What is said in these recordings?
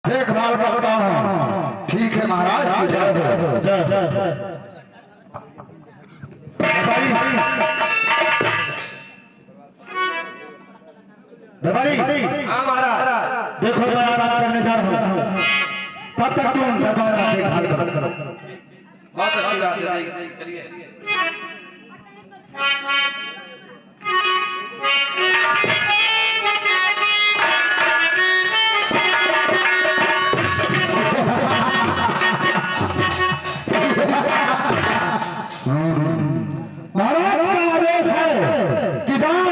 देखभाल करता हूँ। ठीक है महाराज की जय हो। दरबारी हाँ महाराज। देखो मैं बात करने जा रहा हूँ, तब तक तुम दरबार का देखभाल करो। बहुत अच्छी बात है, चलिए। महाराज का आदेश है कि जाओ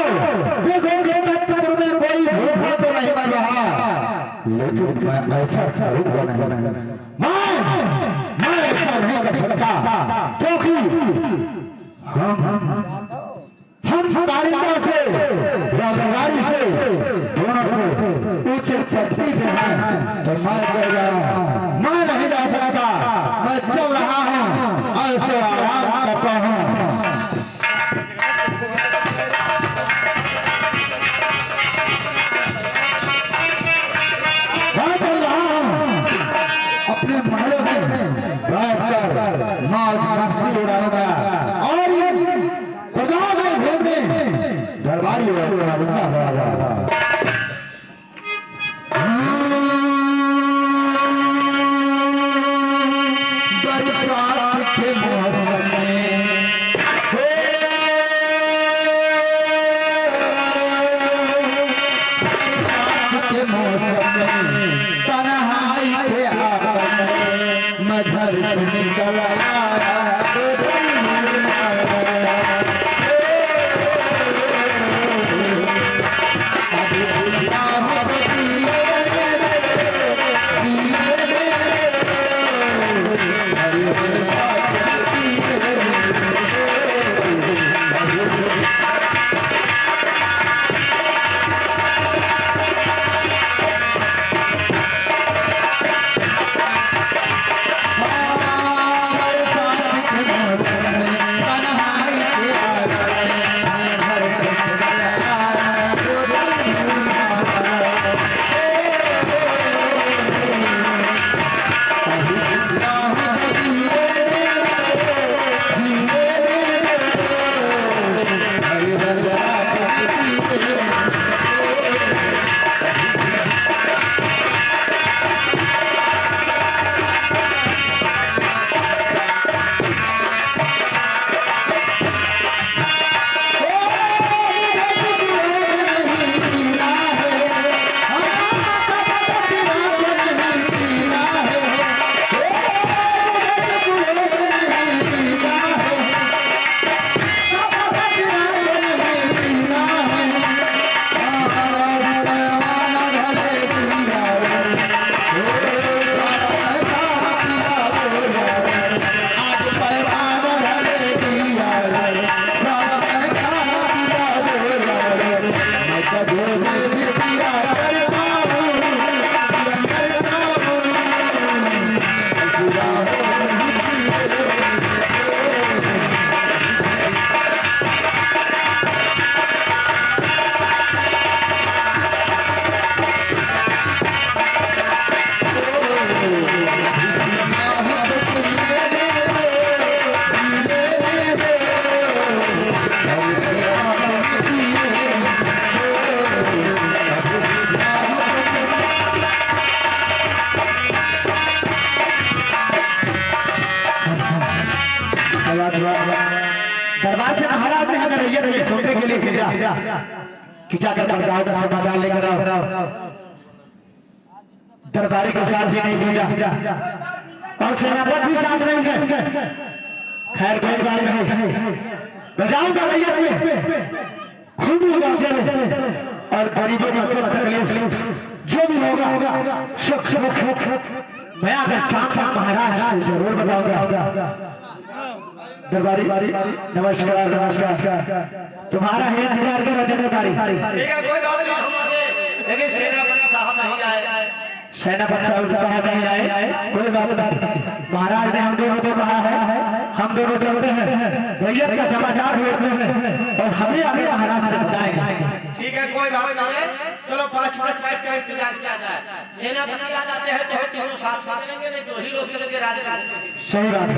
देखोगे तब तक में कोई भूखा तो नहीं मर रहा, लेकिन मैं ऐसा करूंगा नहीं, मैं ऐसा नहीं कर सकता, क्योंकि हम कारिंदा से जलगारी से दोनों से ऊंचे छठी पे हैं, तो मैं कह रहा हूँ मैं नहीं जा सकता, मैं चल रहा हूँ, ऐसे आराम करता हूँ। अपने महलों में बैठकर मौज मस्ती उड़ाऊंगा और प्रजाओं में घूमने दरबारी बरसात के मौसम में के मौसम में तन्हाई के आंगन में मैं घर से निकल आया। दरबार से महाराज ने हमें रैयत घूमने के लिए भेजा कि जाकर प्रजाओं का समाचार लेकर आओ। दरबारी को साथ भी नहीं भेजा और सेनापति भी साथ नहीं है। खैर कोई बात नहीं, प्रजाओं का रैयत में खूब और गरीबों को तकलीफ जो भी होगा सुख मैं अगर शाम महाराज से जरूर बताऊंगा। दरबारी नमस्कार नमस्कार, तुम्हारा है इंतजार कर रहे दरबारी। ठीक है कोई बात नहीं, लेकिन सेनापति साहब नहीं आए। सेनापति साहब नहीं आए, कोई बात नहीं। महाराज ने हम दोनों को कहा है हम दोनों चलते हैं, रैयत का समाचार ढूंढते हैं और हमें आगे महाराज से बताएंगे। ठीक है, कोई बात नहीं है। चलो 5-5 मिनट का इंतजार किया जाए। सेनापति आ जाते हैं तो तीनों साथ में चलेंगे, नहीं तो ही लोग चलेंगे राज। सही बात।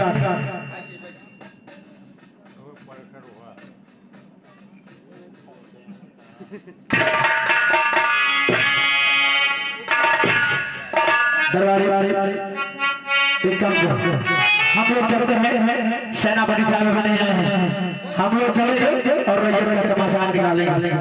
दरबारी एक काम करो, हम लोग चलते हैं, सेनापति साहब बने हैं, हम लोग चलेंगे और रैयत का समाचार निकालेंगे।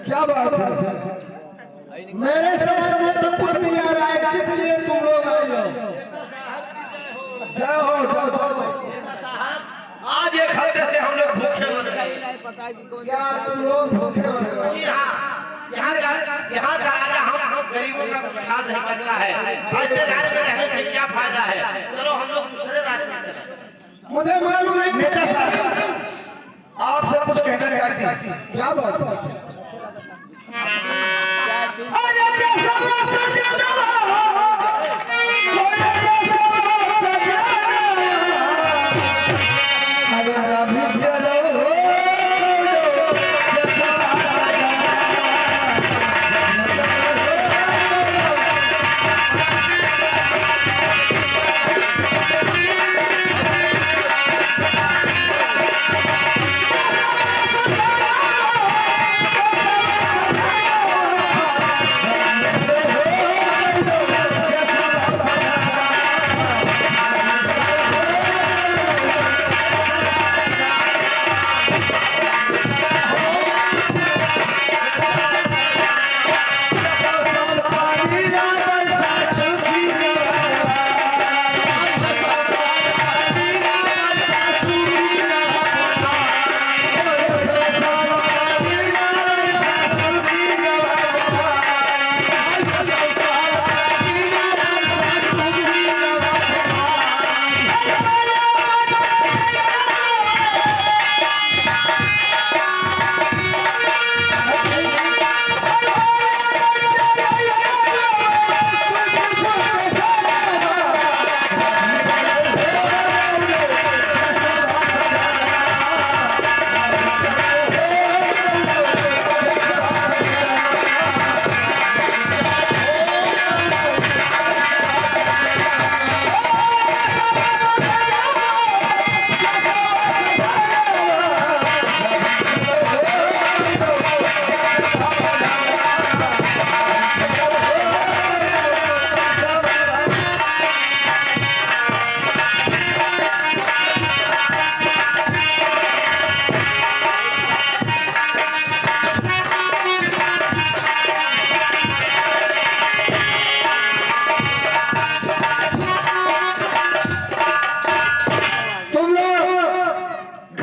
क्या बात है? मेरे समझ में तो कुछ नहीं आ रहा है, किस लिए तुम लोग आए हो? जय हो, जय हो। आज एक हफ्ते से हम लोग भूखे हो रहे हैं। क्या तुम लोग भूखे हो रहे हो? जी हाँ, यहाँ का राजा हम गरीबों का ख्याल नहीं करता है। ऐसे राज्य में रहने से क्या फायदा है? चलो हम लोग दूसरे राज्य में चले। मुझे मालूम नहीं नेता साहब, आपसे कुछ कहना चाहती हैं। क्या बात है?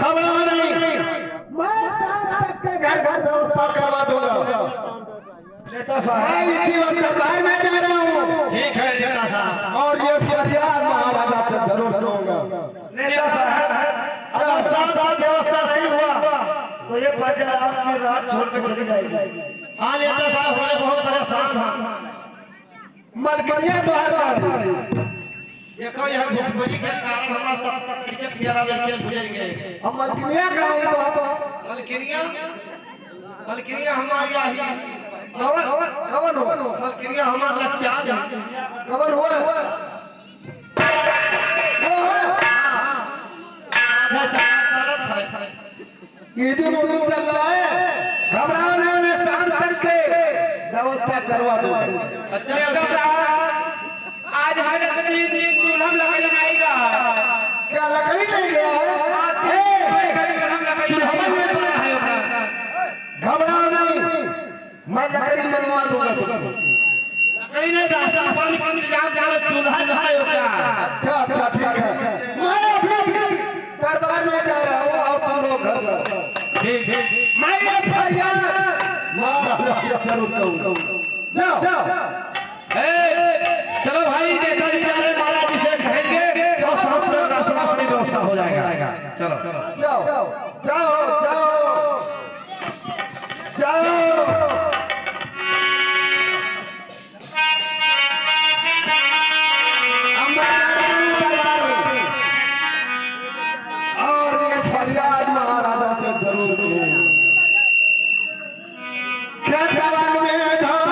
घबराओ नहीं, मैं शाम तक के घर घर व्यवस्था करवा दूंगा। नेता साहब मैं इसी वक्त दरबार में जा रहा हूँ ठीक है नेता साहब। और ये फरियाद महाराजा से जरूर करूंगा। नेता साहब अगर साफ व्यवस्था नहीं हुआ तो ये प्रजा आपकी रात छोड़कर चली जाएगी। हाँ नेता साहब हमारे बहुत परेशान हैं। मलकनिया द्वार पर देखो यह भूखमरी के कारण हमारा सब क्रिकेट खेला लड़के गुजर गए। अब मलकनिया कहाँ है तो मलकिनिया मलकिनिया हमारी आई कवन कवन हुआ मलकिनिया हमारा लक्ष्य कवन हुआ वो है ईदी मुलूम चल रहा है। घबराओ नहीं, मैं शाम तक के व्यवस्था करवा दूंगा। अच्छा आज हमारे 3 दिन दुल्हन लगाएगा। क्या लकड़ी ले गया है? घबराओ नहीं, मैं लकड़ी मंगवा दूंगा तुमको। लकड़ी नहीं रास्ता पानी पानी जाओ चूल्हा जलाओ क्या। अच्छा ठीक है, मैं अभी दरबार में जा रहा हूँ और तुम लोग घर जाओ। ठीक ठीक मैं ये फरियाद महाराजा से जरूर कहूँगा। जाओ चलो भाई नेताजी जा रहे महाराज जी से कहेंगे तो सब लोग रास्ता पानी व्यवस्था हो जाएगा। चलो जाओ जाओ जाओ जाओ। और ये फरियाद महाराजा से जरूर कहूँगा। खेतवन में धान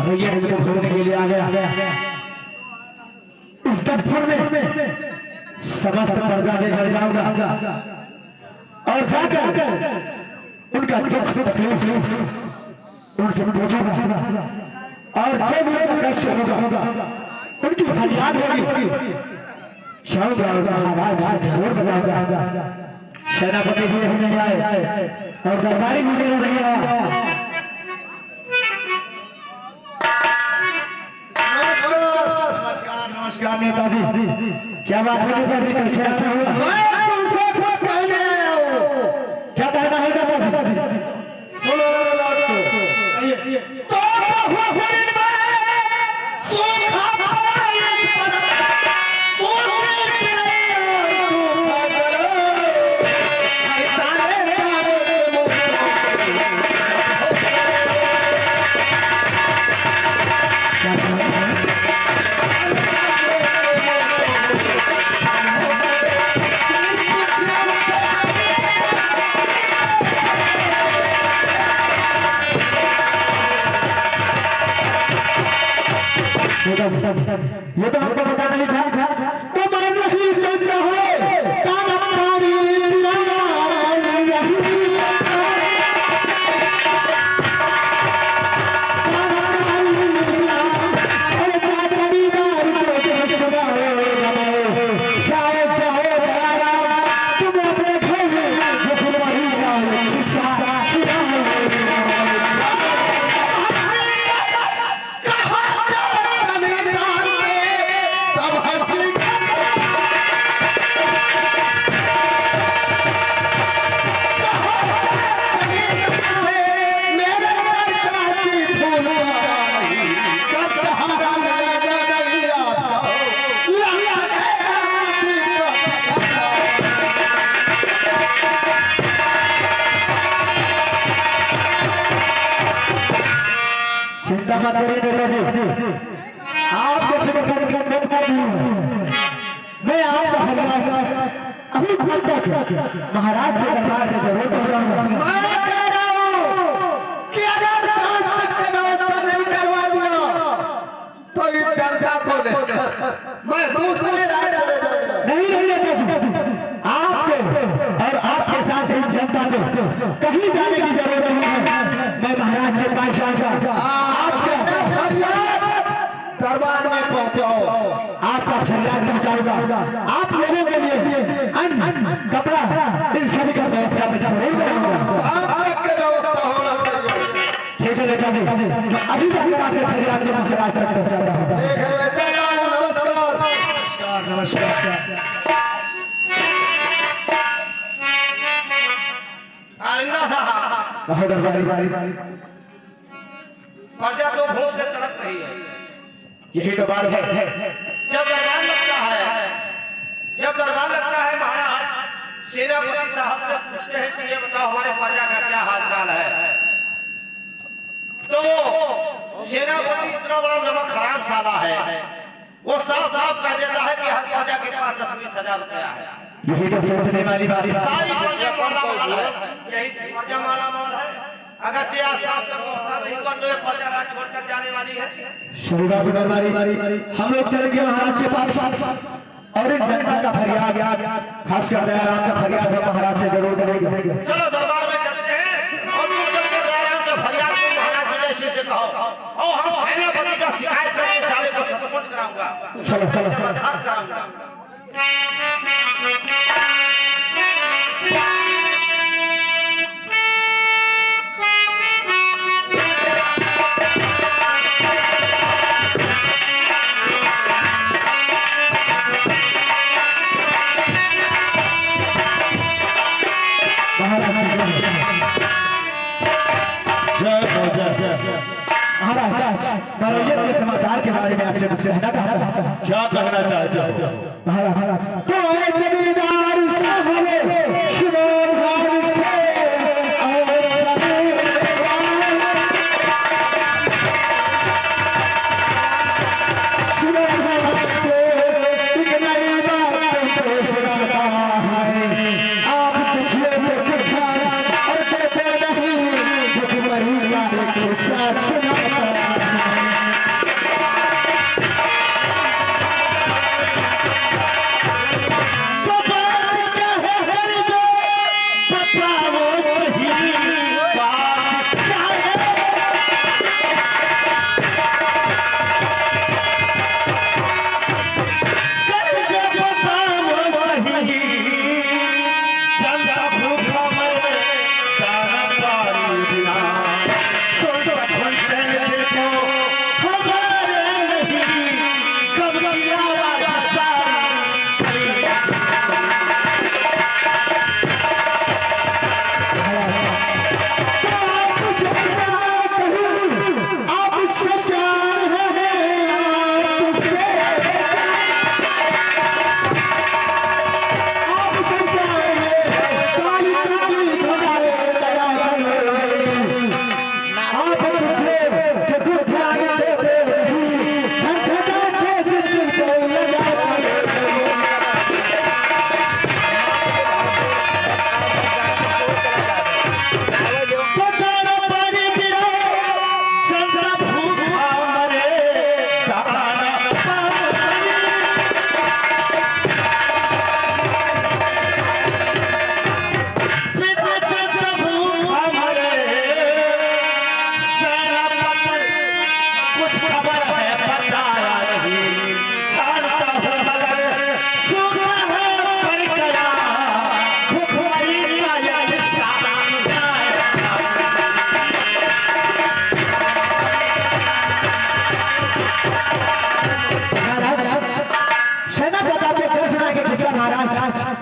भैया मुझे घूमने के लिए आ गया। इस दफ्तर में समस्त प्रजा के घर जाऊंगा और जाकर उनका दुख तकलीफ उनसे पूछूंगा और जब उनका कष्ट होगा उनकी फरियाद होगी जाऊंगा आवाज से जरूर बताऊंगा। सेनापति भी नहीं आए और दरबारी भी नहीं आया। नमस्कार नेताजी, क्या बात है नेताजी, कैसे ऐसा हुआ? मैं तुमसे कुछ कहने आया हूँ। क्या कहना है नेताजी? सुनो बात तो बहु दिन में सूखा पड़ा इस पर सूखे पिड़े सूखा करो हर तारे तारे के मुझको। क्या कहना है? ये तो हमको पता नहीं था। तो मैं नहीं चल रहा है कान हमारी चिंता मत करिए नेताजी, आप मैं आपका फरियाद अभी महाराज से दरबार में जरूर पहुंचाऊंगा। मैं कह रहा हूँ कि अगर शाम तक की व्यवस्था नहीं करवा दिया तो इस चर्चा को मैं दूसरे राज्य में जाऊंगा। नहीं नेताजी, आप को कहीं जाने की जरूरत नहीं है। मैं महाराज के पास जाऊंगा, आपके दरबार में पहुंचाओ, आपका फरियाद पहुंचाऊंगा। आप लोगों के लिए अन्न, कपड़ा, इन सभी का व्यवस्था मैं जरूर करूंगा। आपके व्यवस्था होना चाहिए। ठीक है नेताजी, मैं अभी जाकर आपके फरियाद को महाराज तक पहुंचाता हूँ। ठीक है, चलो, नमस्कार। नमस्कार नमस्कार। आइंदा साहब कहो दरबारी, प्रजा तो भूख से तड़प रही है। यही तो बात है। जब दरबार लगता है महाराज, सेनापति साहब से पूछते हैं कि ये बताओ हमारे प्रजा का क्या हाल चाल है। तो वो सेनापति इतना बड़ा नमक खराब साला है, वो साफ साफ कह देता है कि हर प्रजा के पास 10-20 हजार रुपया है। यही तो सोचने वाली बात है। सारी प्रजा माला माल है, यही प्रजा माला माल है। अगर से आसपास का व्यवस्था नहीं हुआ तो ये प्रजा राज छोड़कर जाने वाली है। शुरुआत दरबारी, हम लोग चलेंगे महाराज के पास और इन जनता का फरियाद, खासकर दयाराम का फरियाद हम महाराज से जरूर करेंगे। चलो दरबार में चलते हैं और तुम चलकर दयाराम के फरियाद को महाराज विजय सिंह से कहो और हम सेनापति का शिकायत करके सारे को सस्पेंड कराऊंगा। चलो चलो चलो। बर्खास्त कराऊंगा। महाराज के समाचार के बारे में आपसे कुछ कहना चाहता हूं। क्या कहना चाहते हो? महाराज तो है जमींदार साहब शुभम भाग से और शुभम भाग से एक नई बात पेश करता है। आप पूछिए तो किसान और देते नहीं दुख मरी का एक किस्सा सुनाता है।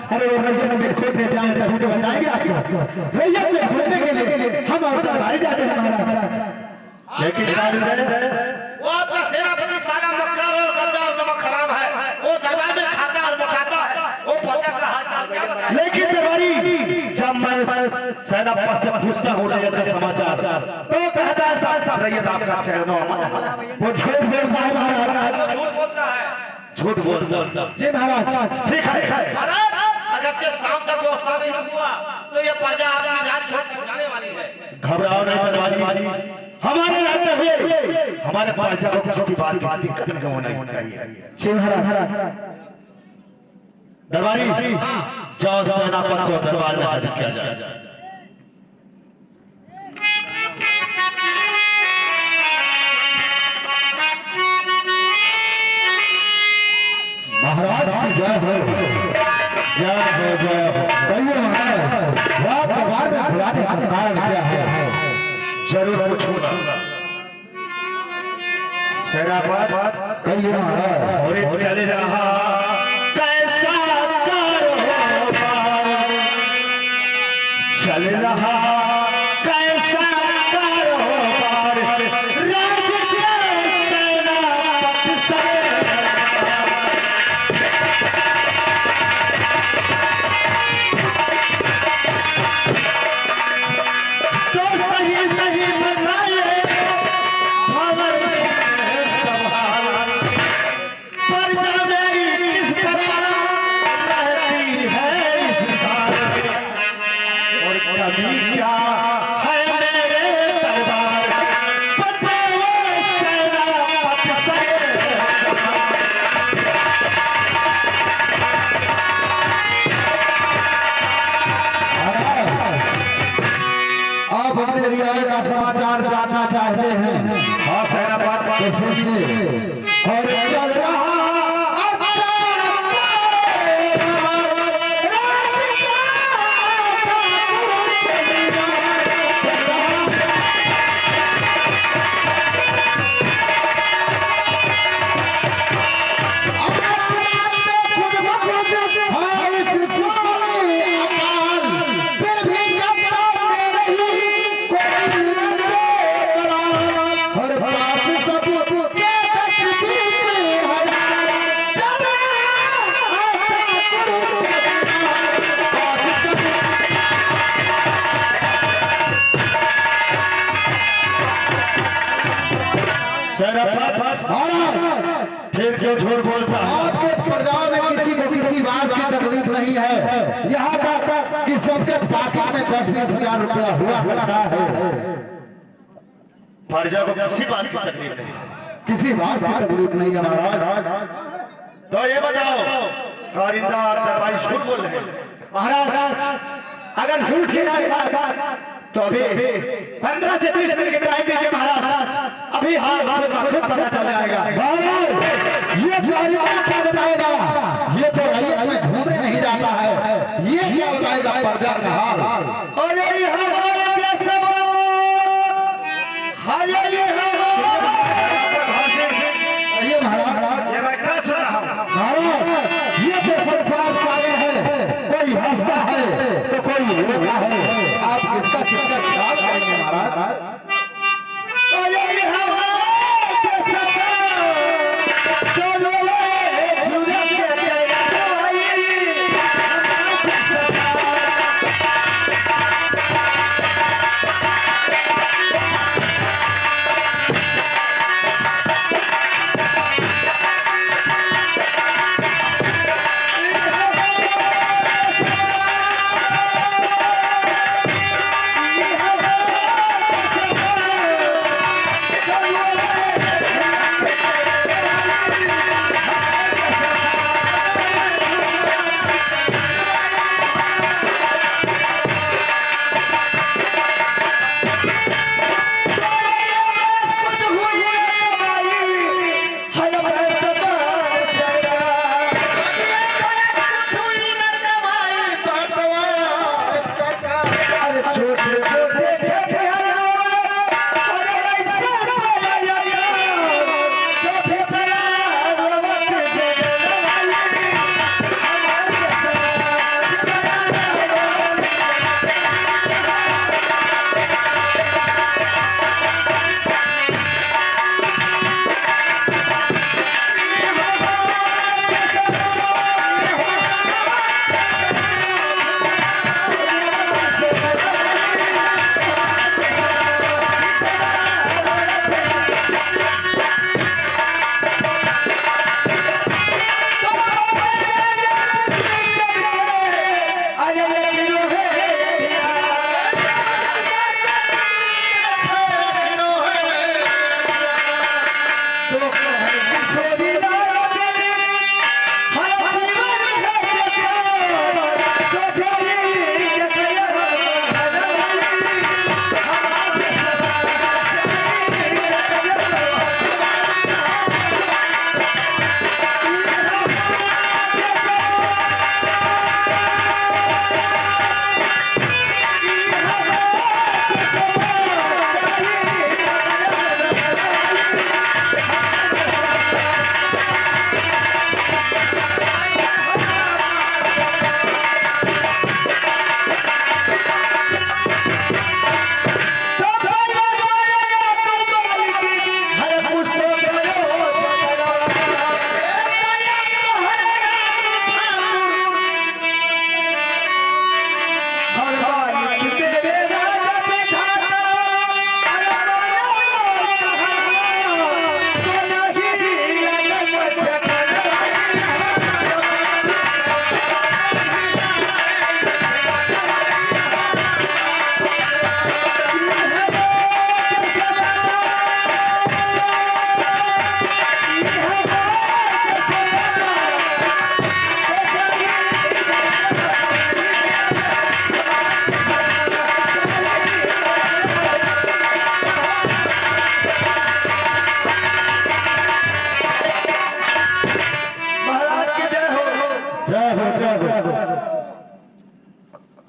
अरे वो रैयत खोदने जाए तभी तो बताएंगे आपको। रैयत में खोदने के लिए हम और दरबारी जाते हैं महाराज। लेकिन वो आपका सेनापति साला मक्कार और गद्दार नमक खराब है, वो दरबार में खाता और मुखाता है, वो प्रजा का हाल चाल क्या बताए। लेकिन दरबारी, जब मैं सेनापति से पूछता हूँ रैयत का समाचार तो कहता है साहब रैयत आपका चेहरा वो झूठ बोलता है महाराज, झूठ बोलता है। झूठ बोलता जी महाराज। ठीक है। महाराज अगर से शाम तक व्यवस्था नहीं हुआ तो ये प्रजा अपनी राज छोड़ जाने वाली है। घबराओ नहीं दरबारी, हमारे रहते हुए हमारे प्रजा को किसी बात की दिक्कत नहीं होनी चाहिए। जी महाराज। दरबारी, जाओ सेनापति को दरबार में हाजिर किया जाए। जय हो जय हो। कहिए महाराज रात दरबार में बुलाने का कारण क्या है? जरूर पूछूंगा सेनापत। कहिए महाराज। और चल रहा कैसा कारोबार, चल रहा कैसा कारोबार, राज के सेनापति से तो सही सही बताए भंवर सिंह सवाल, प्रजा मेरी किस तरह रहती है इस साल, और कभी क्या है मेरे दरबार, बताओ सेनापति से। आप अपने रियायत का समाचार जानना चाहते हैं? हाँ सेनापत। तो सुनिए। और चल रहा फिर क्यों झूठ बोलता है? आपके प्रजाओं में किसी को किसी बात की तकलीफ नहीं है। यहाँ तक कि सबके पॉकेट में 10-20 हजार रुपया हुआ करता है। प्रजा को किसी बात की तकलीफ नहीं, किसी बात की तकलीफ नहीं है महाराज। तो ये बताओ कारिंदा और दरबारी झूठ बोल रहे हैं? महाराज अगर झूठ की बात तो अभी 15 से 20 मिनट के टाइम दीजिए महाराज। अभी हाल का खुद पता चल जाएगा। महाराज ये कारिंदा क्या बताएगा? ये तो रैयत में घूमने नहीं जाता है, ये क्या बताएगा प्रजा का हाल? और ये हमारे देश ये महाराज ये मैं क्या सुन रहा हूँ? महाराज ये तो संसार सागर है, कोई हंसता है तो कोई रोता है। आप किसका किसका ख्याल करेंगे महाराज? और ये हमारे देश दोनों छुरा के भाई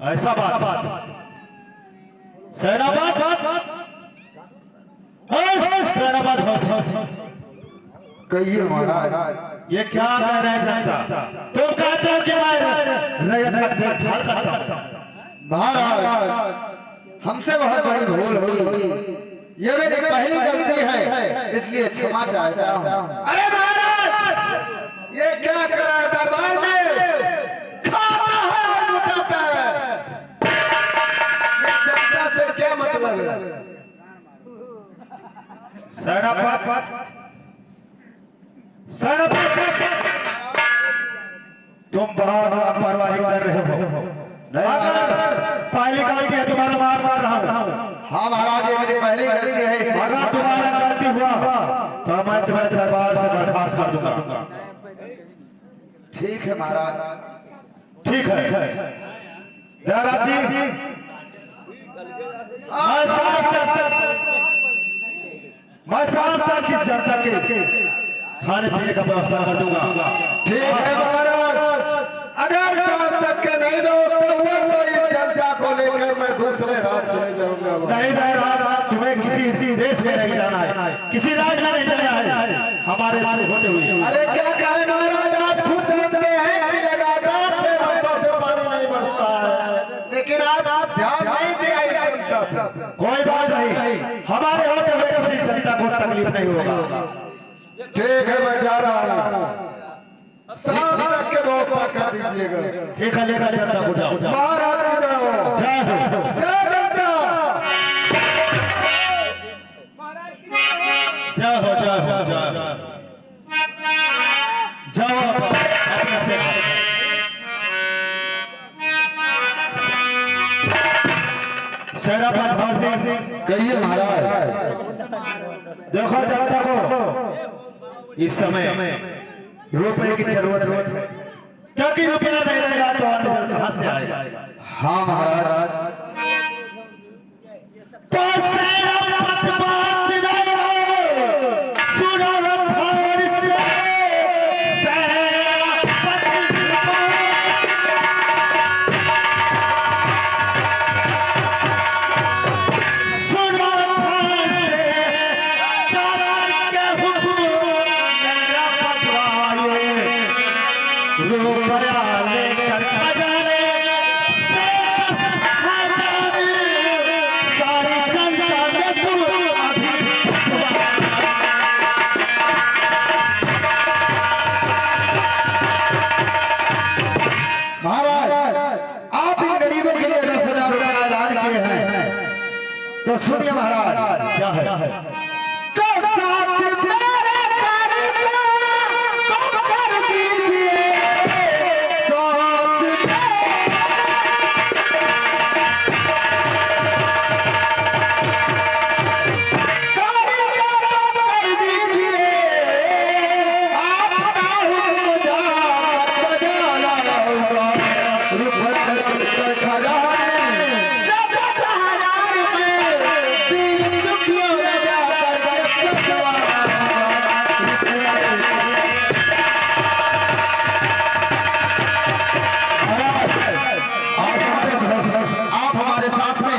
ऐसा बात सैनाबाद सैनाबाद कहिए महाराज। ये क्या कह रहे हैं जनता? तुम कहते हो कि मैं रैयत का देखभाल करता हूं। महाराज हमसे बहुत बड़ी भूल हुई, ये मेरी पहली गलती है, इसलिए क्षमा चाहता हूँ। अरे महाराज ये क्या कर रहा है दरबार में? खाता है और लुटाता है, ये जनता से क्या मतलब है? सैनाबाद तुम बहुत लापरवाही कर रहे हो। पहली गलती है तुम्हारा मार रहा हूँ। हाँ महाराज ये मेरी पहली गलती है, अगर तुम्हारा गलती हुआ तो मैं तुम्हें दरबार से बर्खास्त कर दूंगा। ठीक है महाराज। ठीक है दयाराज जी, मैं शाम तक इस जनता के खाने पीने का व्यवस्था कर दूंगा। ठीक है महाराज, अगर शाम तक के नहीं व्यवस्था हुआ तो इस जनता को लेकर मैं दूसरे राज्य चले जाऊंगा। नहीं दयाराज, तुम्हें किसी देश में नहीं जाना है, किसी राज्य में नहीं जाना है, हमारे लाल होते हुए। अरे क्या कहे महाराज, आप खुद जानते हैं कि लगातार 6 वर्षों से पानी नहीं बरसता है, लेकिन आप ध्यान नहीं दिया इस जनता पर। कोई बात नहीं, हमारे होते हुए किसी जनता को तकलीफ नहीं होगा। ठीक है मैं जा रहा हूँ, शाम तक के व्यवस्था कर दीजिएगा। ठीक है, लेकर जनता को जाओ। महाराज जाओ, जय हो, जय जनता। जय हो, जय हो, जय हो। जाओ अपने सैनाबाद भाव से कहिए महाराज। देखो जनता को इस समय रुपए की जरूरत है, क्योंकि रुपया नहीं रहेगा तो अन्न जल कहां से आएगा? हाँ महाराज। तो सैनापत बात नहीं हो, सुनो ध्यान से, सैनापत सुनो ध्यान से, सरकार के हुक्म मेरा बजवाए, रुपया लेकर खजाने से 10,000 सारी जनता में तुम अभी महाराज आप इन गरीबों के लिए 10,000 रुपए ऐलान किए हैं, तो सुनिए महाराज। क्या है? तो साथ मेरे कारीगर को कर दीजिए, साथ कारीगर को कर दीजिए, आपका हुक्म जाकर बजा लाऊंगा, रुपया लेकर खजाने से 10,000 रुपए दीन दुखियों में जाकर के सजवाऊंगा। आप हमारे साथ में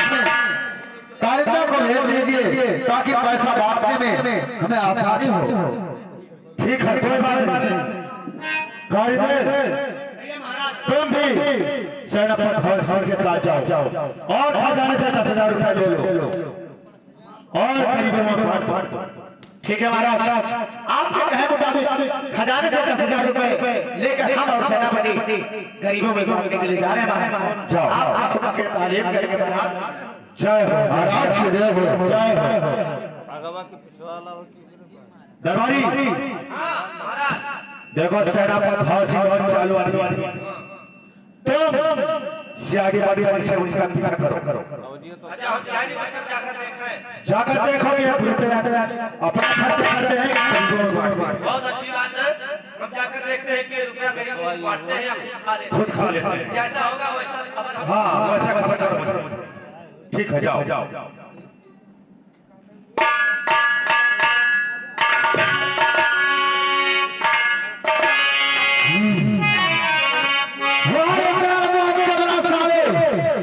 कारीगर को भेज दीजिए ताकि पैसा बांटने में हमें आसानी हो। ठीक है, कोई बात नहीं। कारीगर तुम भी सेनापति भवन सिंह के साथ जाओ और खजाने से 10,000 रुपए ले लो और गरीबों में बांट दो। ठीक है महाराज, आपके कहे मुताबिक खजाने से 10,000 रुपए लेकर हम और सेनापति गरीबों में बांटने के लिए जा रहे हैं महाराज। जाओ। आप आंखों के तारीफ करके महाराज। जय हो महाराज की जय हो। जय हो। दरबारी देखो सेनापति भवन सिंह बहुत चालू आदमी, तुम सियाड़ी बाड़ी से उनका पीछा करो। अच्छा हम शायरी बनकर जाकर देखें। जाकर देखो ये अपना खर्चा करते हैं गरीबों को बांटते बहुत अच्छी बात है, हम जाकर देखते हैं कि रुपया गरीबों को बांटते हैं या खुद खा लेते हैं। खुद खा लेते हैं। जैसा होगा वैसा खबर हम- हाँ वैसा खबर करो मुझे। ठीक है, जाओ। वाह, क्या बात कर रहा साले।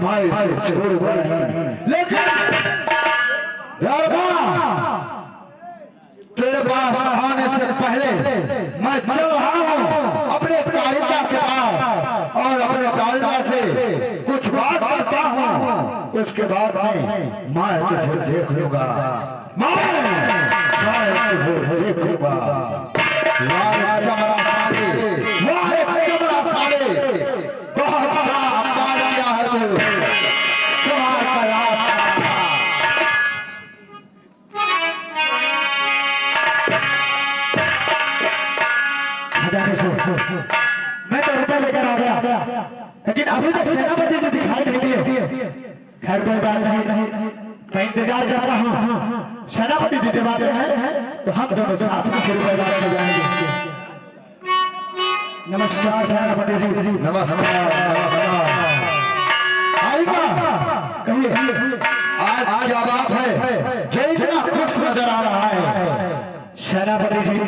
मैं इसे छोड़ूंगा नहीं। लेकिन तेरे पास आने से पहले मैं चल रहा हूँ अपने कारिंदा के पास और अपने कारिंदा से कुछ बात करता हूँ। उसके बाद मैं तुझे देख लूंगा, मैं तुझे देख लूंगा। वाह चमड़ा साले, वाह चमड़ा साले, बहुत बड़ा अपमान किया है तू। समार का रात मैं तो रुपए लेकर आ गया, लेकिन अभी तक सेनापति जी दिखाई नहीं दिए। खैर कोई बात नहीं, मैं इंतजार करता हूँ। सेनापति जी जब आते हैं तो हम दोनों साथ में फिर मैदान में जाएंगे। नमस्कार सेनापति जी। नमस्कार नमस्कार। कहिए आज क्या बात है जो इतना खुश नजर आ रहा है? सेनापति जी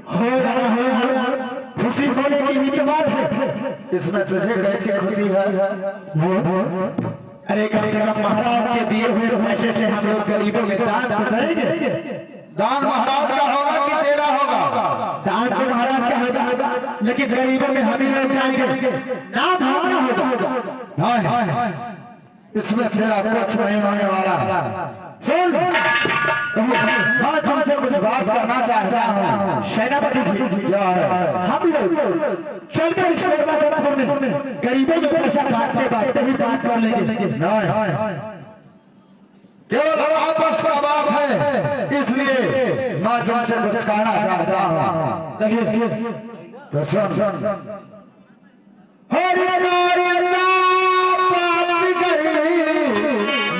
हो रहा खुशी होने की ही तो बात है। इसमें तुझे कैसी खुशी है? अरे कम से कम महाराज के दिए हुए पैसे से हम लोग गरीबों में दान तो करेंगे। दान महाराज का होगा कि तेरा होगा? दान तो महाराज का होगा, लेकिन गरीबों में हम ही लोग जाएंगे, नाम हमारा होगा। नहीं, इसमें तेरा कुछ नहीं होने वाला। सुन, मैं तुमसे कुछ बात करना चाहता हूँ। सेनापति जी क्या है? हम लोग चलकर इस में गरीबों में पैसा बांटते ही बात कर लेंगे। नहीं, केवल आपस का बात है, इसलिए मैं तुमसे कुछ कहना चाहता हूँ। तो सुन, हरि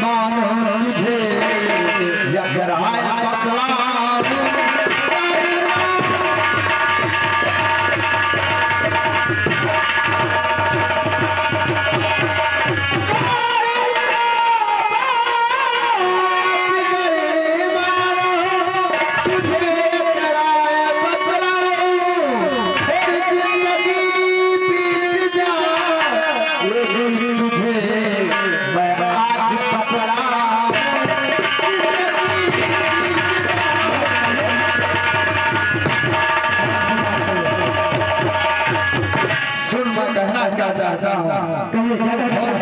मानो तुझे यगराया बतला चाहता हूँ।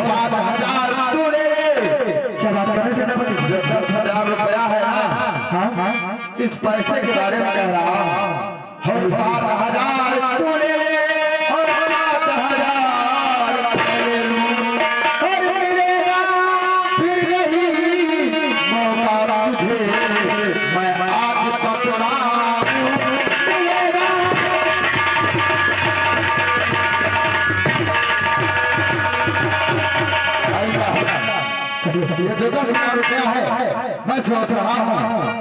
5,000 तू ले ले। 10,000 रुपया है ना, इस पैसे के बारे में कह रहा हूँ। और 5,000 तू ले ले और 5,000 ले लूं और मिलेगा फिर नहीं मौका तुझे, मैं आज पकड़ा मिलेगा। ये जो 10,000 रुपया है, मैं सोच रहा हूँ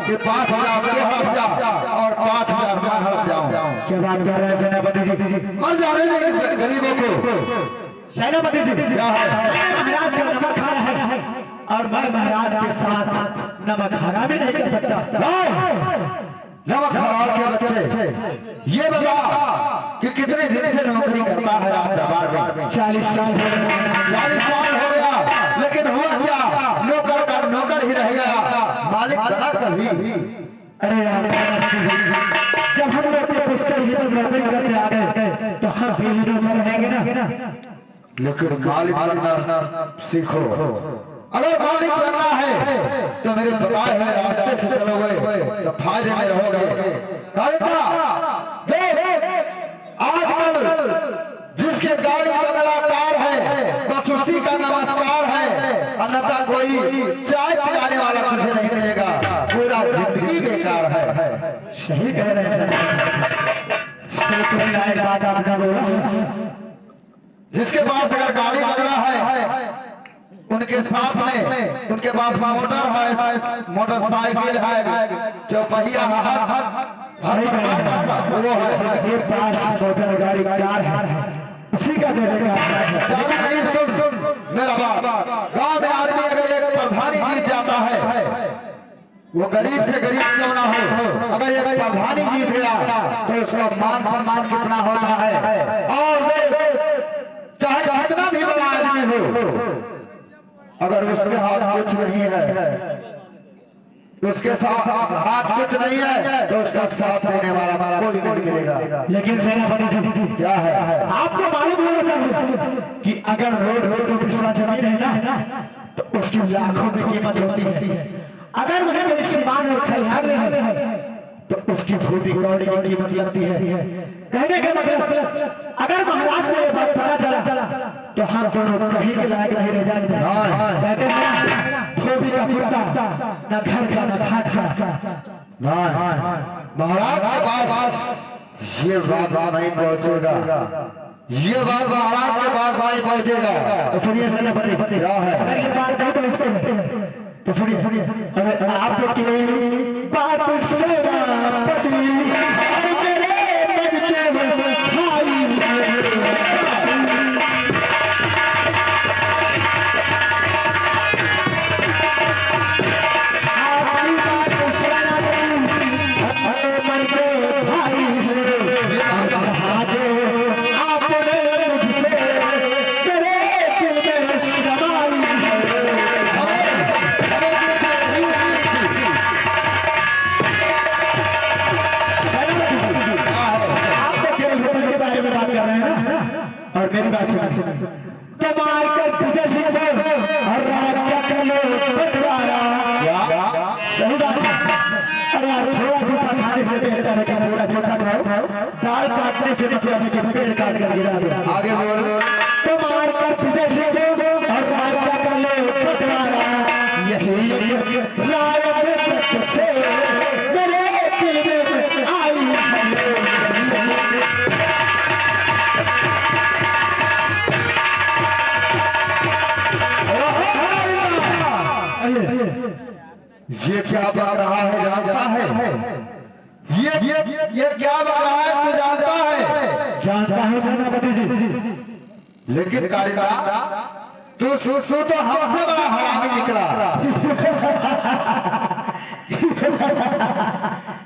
कि 5,000 में हड़प जाओ और 5,000 में हड़प जाऊँ। क्या बात कर रहे हैं सेनापति जी? मर जाने नहीं गरीबों को। सेनापति जी क्या है? महाराज का नमक खाना है और मैं महाराज के साथ नमक हरा भी नहीं कर सकता। नमक हराम के बच्चे, ये बता कि कितने दिन से नौकरी करता है राज दरबार में? 40 साल 40 साल हो गया, लेकिन हुआ क्या? नौकर का नौकर ही रह गया, मालिक बना कभी। अरे यार जब हम लोग के पुस्तक ही तो नौकरी करते आ गए तो हम भी नौकर रहेंगे ना। लेकिन मालिक बनना सीखो। अगर मालिक बनना है तो मेरे बताए हुए रास्ते से चलोगे तो फायदे में रहोगे। आजकल जिसके गाड़ी बंगला कार है बस उसी का नमस्कार है, अन्यथा कोई चाय पिलाने वाला तुझे नहीं मिलेगा। पूरा जिंदगी बेकार है। सही कह रहे हैं। जिसके पास अगर गाड़ी बंगला है उनके साथ में उनके पास मोटर है, मोटरसाइकिल है, चौपहिया वो है पास मोटर गाड़ी कार है, इसी का ज्यादा नहीं। सुन मेरा बात, गांव में आदमी अगर एक प्रधानी जीत जाता है, वो गरीब से गरीब क्यों ना हो, अगर एक प्रधानी जीत गया तो उसका मान सम्मान कितना होता है। और चाहे कितना भी बड़ा आदमी हो, अगर उसके हाथ कुछ नहीं है, उसके साथ हाथ कुछ नहीं है, तो उसका साथ देने वाला कोई नहीं मिलेगा। लेकिन सेनापति जी क्या है? आपको मालूम होना चाहिए कि अगर रोड पे पिछड़ा जमीन है ना, तो उसकी लाखों में कीमत होती है। अगर वह कोई सीमान और खलिहान है, तो उसकी फूटी कौड़ी की कीमत लगती है। कहने का मतलब अगर महाराज को ये बात पता चला तो हम दोनों कहीं के लायक नहीं रह जाएंगे। कहते हैं धोबी का कुत्ता न घर का न घाट का। महाराज के पास ये बात नहीं पहुंचेगा, ये बात महाराज के पास नहीं पहुंचेगा। तो सुनिए सेनापति, क्या है? अगर ये बात नहीं तो इसको तो सुनिए अगर आपको की बात सेनापति और मेरे मन के भाई आपकी बात सेनापति और मन के भाई आज आपने मुझसे मेरे दिल में समाई और मेरी बात सुनिए, तो मार कर विजय सिंह को और राज का कर लो बंटवारा। सही बात है। अरे यार थोड़ा जूठा खाने से बेहतर है कि थोड़ा जूठा खाओ। दाल काटने से मतलब है कि पेड़ काट कर गिरा दो। आगे बोलो। तो मार कर विजय सिंह को और राज का कर लो बंटवारा। यही राय से मेरे दिल में आई ये क्या बक रहा है जानता है? ये क्या बक रहा है तू जानता है? जानता है सेनापति जी। लेकिन कारिंदा तू तो हमसे बड़ा हरामी निकला।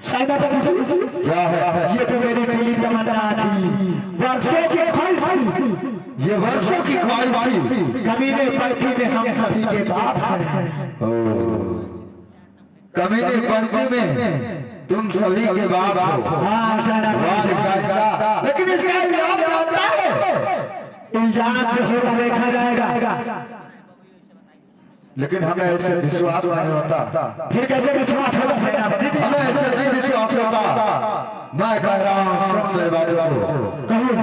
सेनापति जी क्या है? ये तो मेरी पहली तमन्ना थी, वर्षों की ख्वाहिश थी। ये वर्षों की ख्वाहिश थी। कमीने पंथी में हम सभी के बाप हैं। कमीने पंक्ति में तुम सभी के बाप हो। हाँ सेनापति कारिंदा, लेकिन इसका इल्जाम जानता है? इल्जाम जो होगा देखा जाएगा। लेकिन हमें ऐसे विश्वास नहीं होता। फिर कैसे विश्वास होगा सेनापति जी? हमें ऐसे नहीं विश्वास होता। मैं कह रहा हूँ सुन मेरे बातों को। कहिए।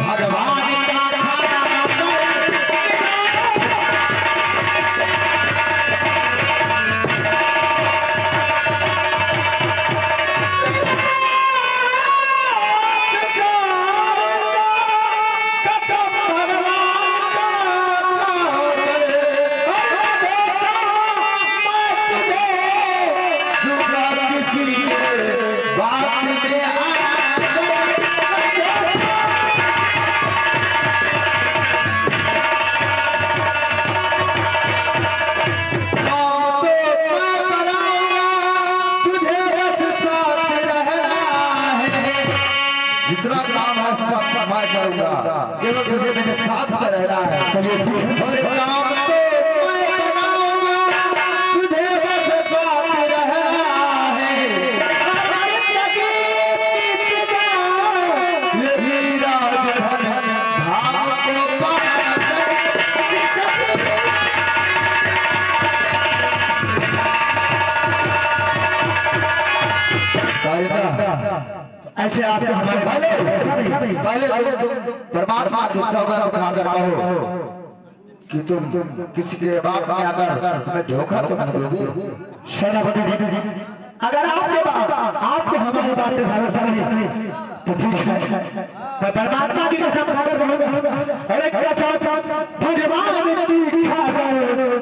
भगवान का जितना काम है सब मैं करूंगा, केवल तुझे मेरे साथ में रहना है। चलिए और काम तो मैं बनाऊंगा, तुझे बस साथ रहना है। ये मीरा धन धाम को पार कर ऐसे आप तो हमारे पहले तुम परमात्मा की सौगंध खाकर कहो कि तुम किसी के बात में आकर हमें धोखा तो नहीं दोगे। सेनापति जी अगर आपको हमारी बात पे भरोसा नहीं तो ठीक है, मैं परमात्मा की कसम खाकर कहूंगा। अरे कसम भगवान की खाकर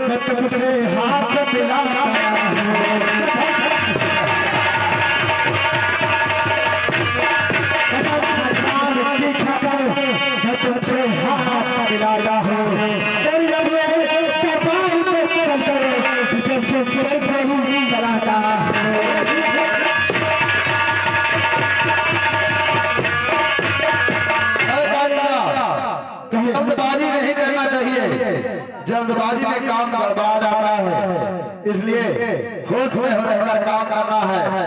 मैं तुमसे हाथ मिलाता हूं। तुमसे हाथ मिलाता हूँ और जब कपाल पर चलकर पीछे से सिर पर ही चलाता काम गड़बड़ा जाता है, इसलिए होश में रहकर काम करना है।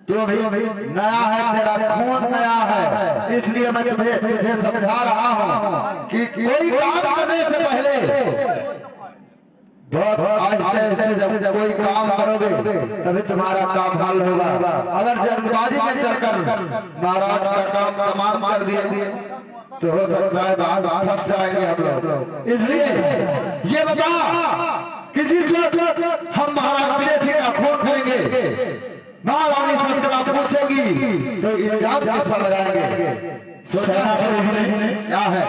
तो भी नया है, तेरा खून नया है, इसलिए मैं तुझे समझा रहा हूँ कि कोई काम करने से पहले बहुत आहिस्ते आहिस्ते जब कोई काम करोगे तभी तुम्हारा काम हल होगा। अगर जल्दबाजी में चलकर महाराज का काम तमाम कर दिए तो हो सकता है बाद फंस जाएंगे हम लोग। इसलिए ये बता कि जिस वक्त हम महाराज विजय सिंह का खून करेंगे, महारानी संकल्प पूछेगी तो इल्जाम किस पर लगाएंगे? क्या है?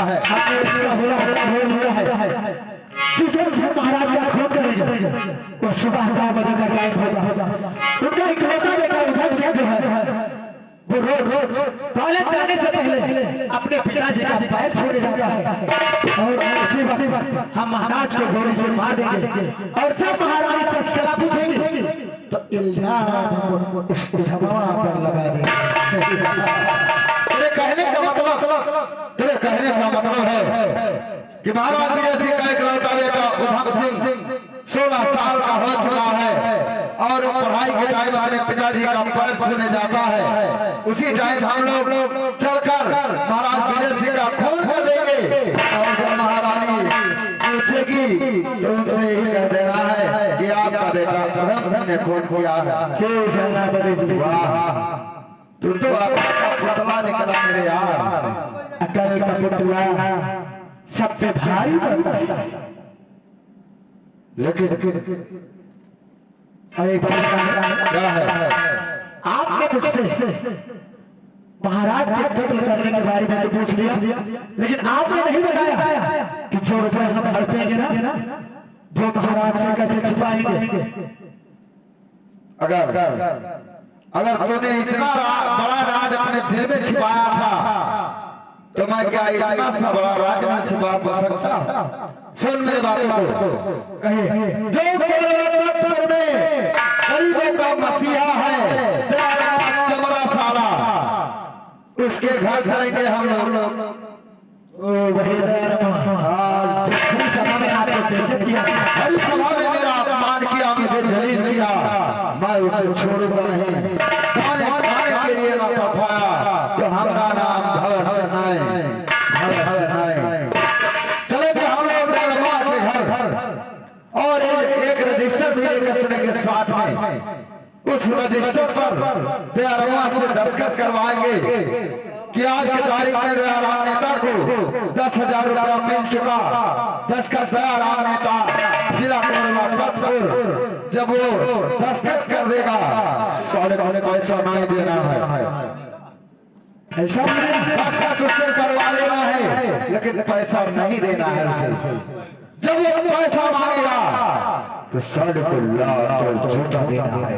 जिसे महाराज का खून करेंगे वो सुबह 9 बजे का टाइम होगा। उनका इकलौता बेटा उधर से जो है वो रोज कॉलेज जाने से पहले अपने पिताजी का पैर छूने जाता है और उसी वक्त हम महाराज को गोली से मार देंगे। और जब महारानी सचकला पूछेंगे तो इल्जाम उस जवाब पर लगा देंगे। तेरे कहने का मतलब है कि महाराज विजय सिंह का इकलौता बेटा उधम सिंह 16 साल का हो चुका है और पढ़ाई के टाइम अपने पिताजी का पैर छूने जाता है। उसी टाइम हम लोग चलकर महाराज विजय सिंह का खून कर देंगे और जब महारानी पूछेगी तो उनसे यही कह देना है कि आपका बेटा उधम सिंह ने खून किया है। वाह, तू तो आपका पुतला निकला मेरे यार। अकल का पुतला सबसे भारी पड़ता है, लेकिन अरे क्या है? आपने मुझसे महाराज के कत्ल करने के बारे में तो पूछ लिया, लेकिन आपने नहीं बताया कि जो रुपए हम हड़पेंगे ना वो महाराज से कैसे छिपाएंगे। अगर तूने इतना बड़ा राज अपने दिल में छिपाया था तो मैं क्या इतना सा बड़ा राज में छिपा सकता? सुन मेरे बातों को, कहिए जो पत्थर में गरीबों का मसीहा है चमड़ा साला, उसके घर चलेंगे हम लोग। हरी सभा में आपने बेइज्जत किया, हरी सभा में मेरा अपमान किया, मुझे जलील किया, मैं उसे छोड़ूंगा नहीं। खाने के लिए ना पठाया तो हमारा नाम भवर सिंह चलेंगे हम लोग दरबार के घर और एक रजिस्टर भी लेकर चलेंगे साथ में। उस रजिस्टर पर दयाराम से दस्तखत करवाएंगे कि आज की तारीख में दयाराम नेता को 10,000 रुपया मिल चुका। दस्तखत दयाराम नेता जिला कोरबा जब वो दस्तखत कर देगा 5.5 पैसा नहीं देना है, ऐसा दस्तखत उससे करवा लेना है लेकिन पैसा नहीं देना है उसे। जब वो पैसा मांगेगा तो 1.5 लाख झूठा देना है,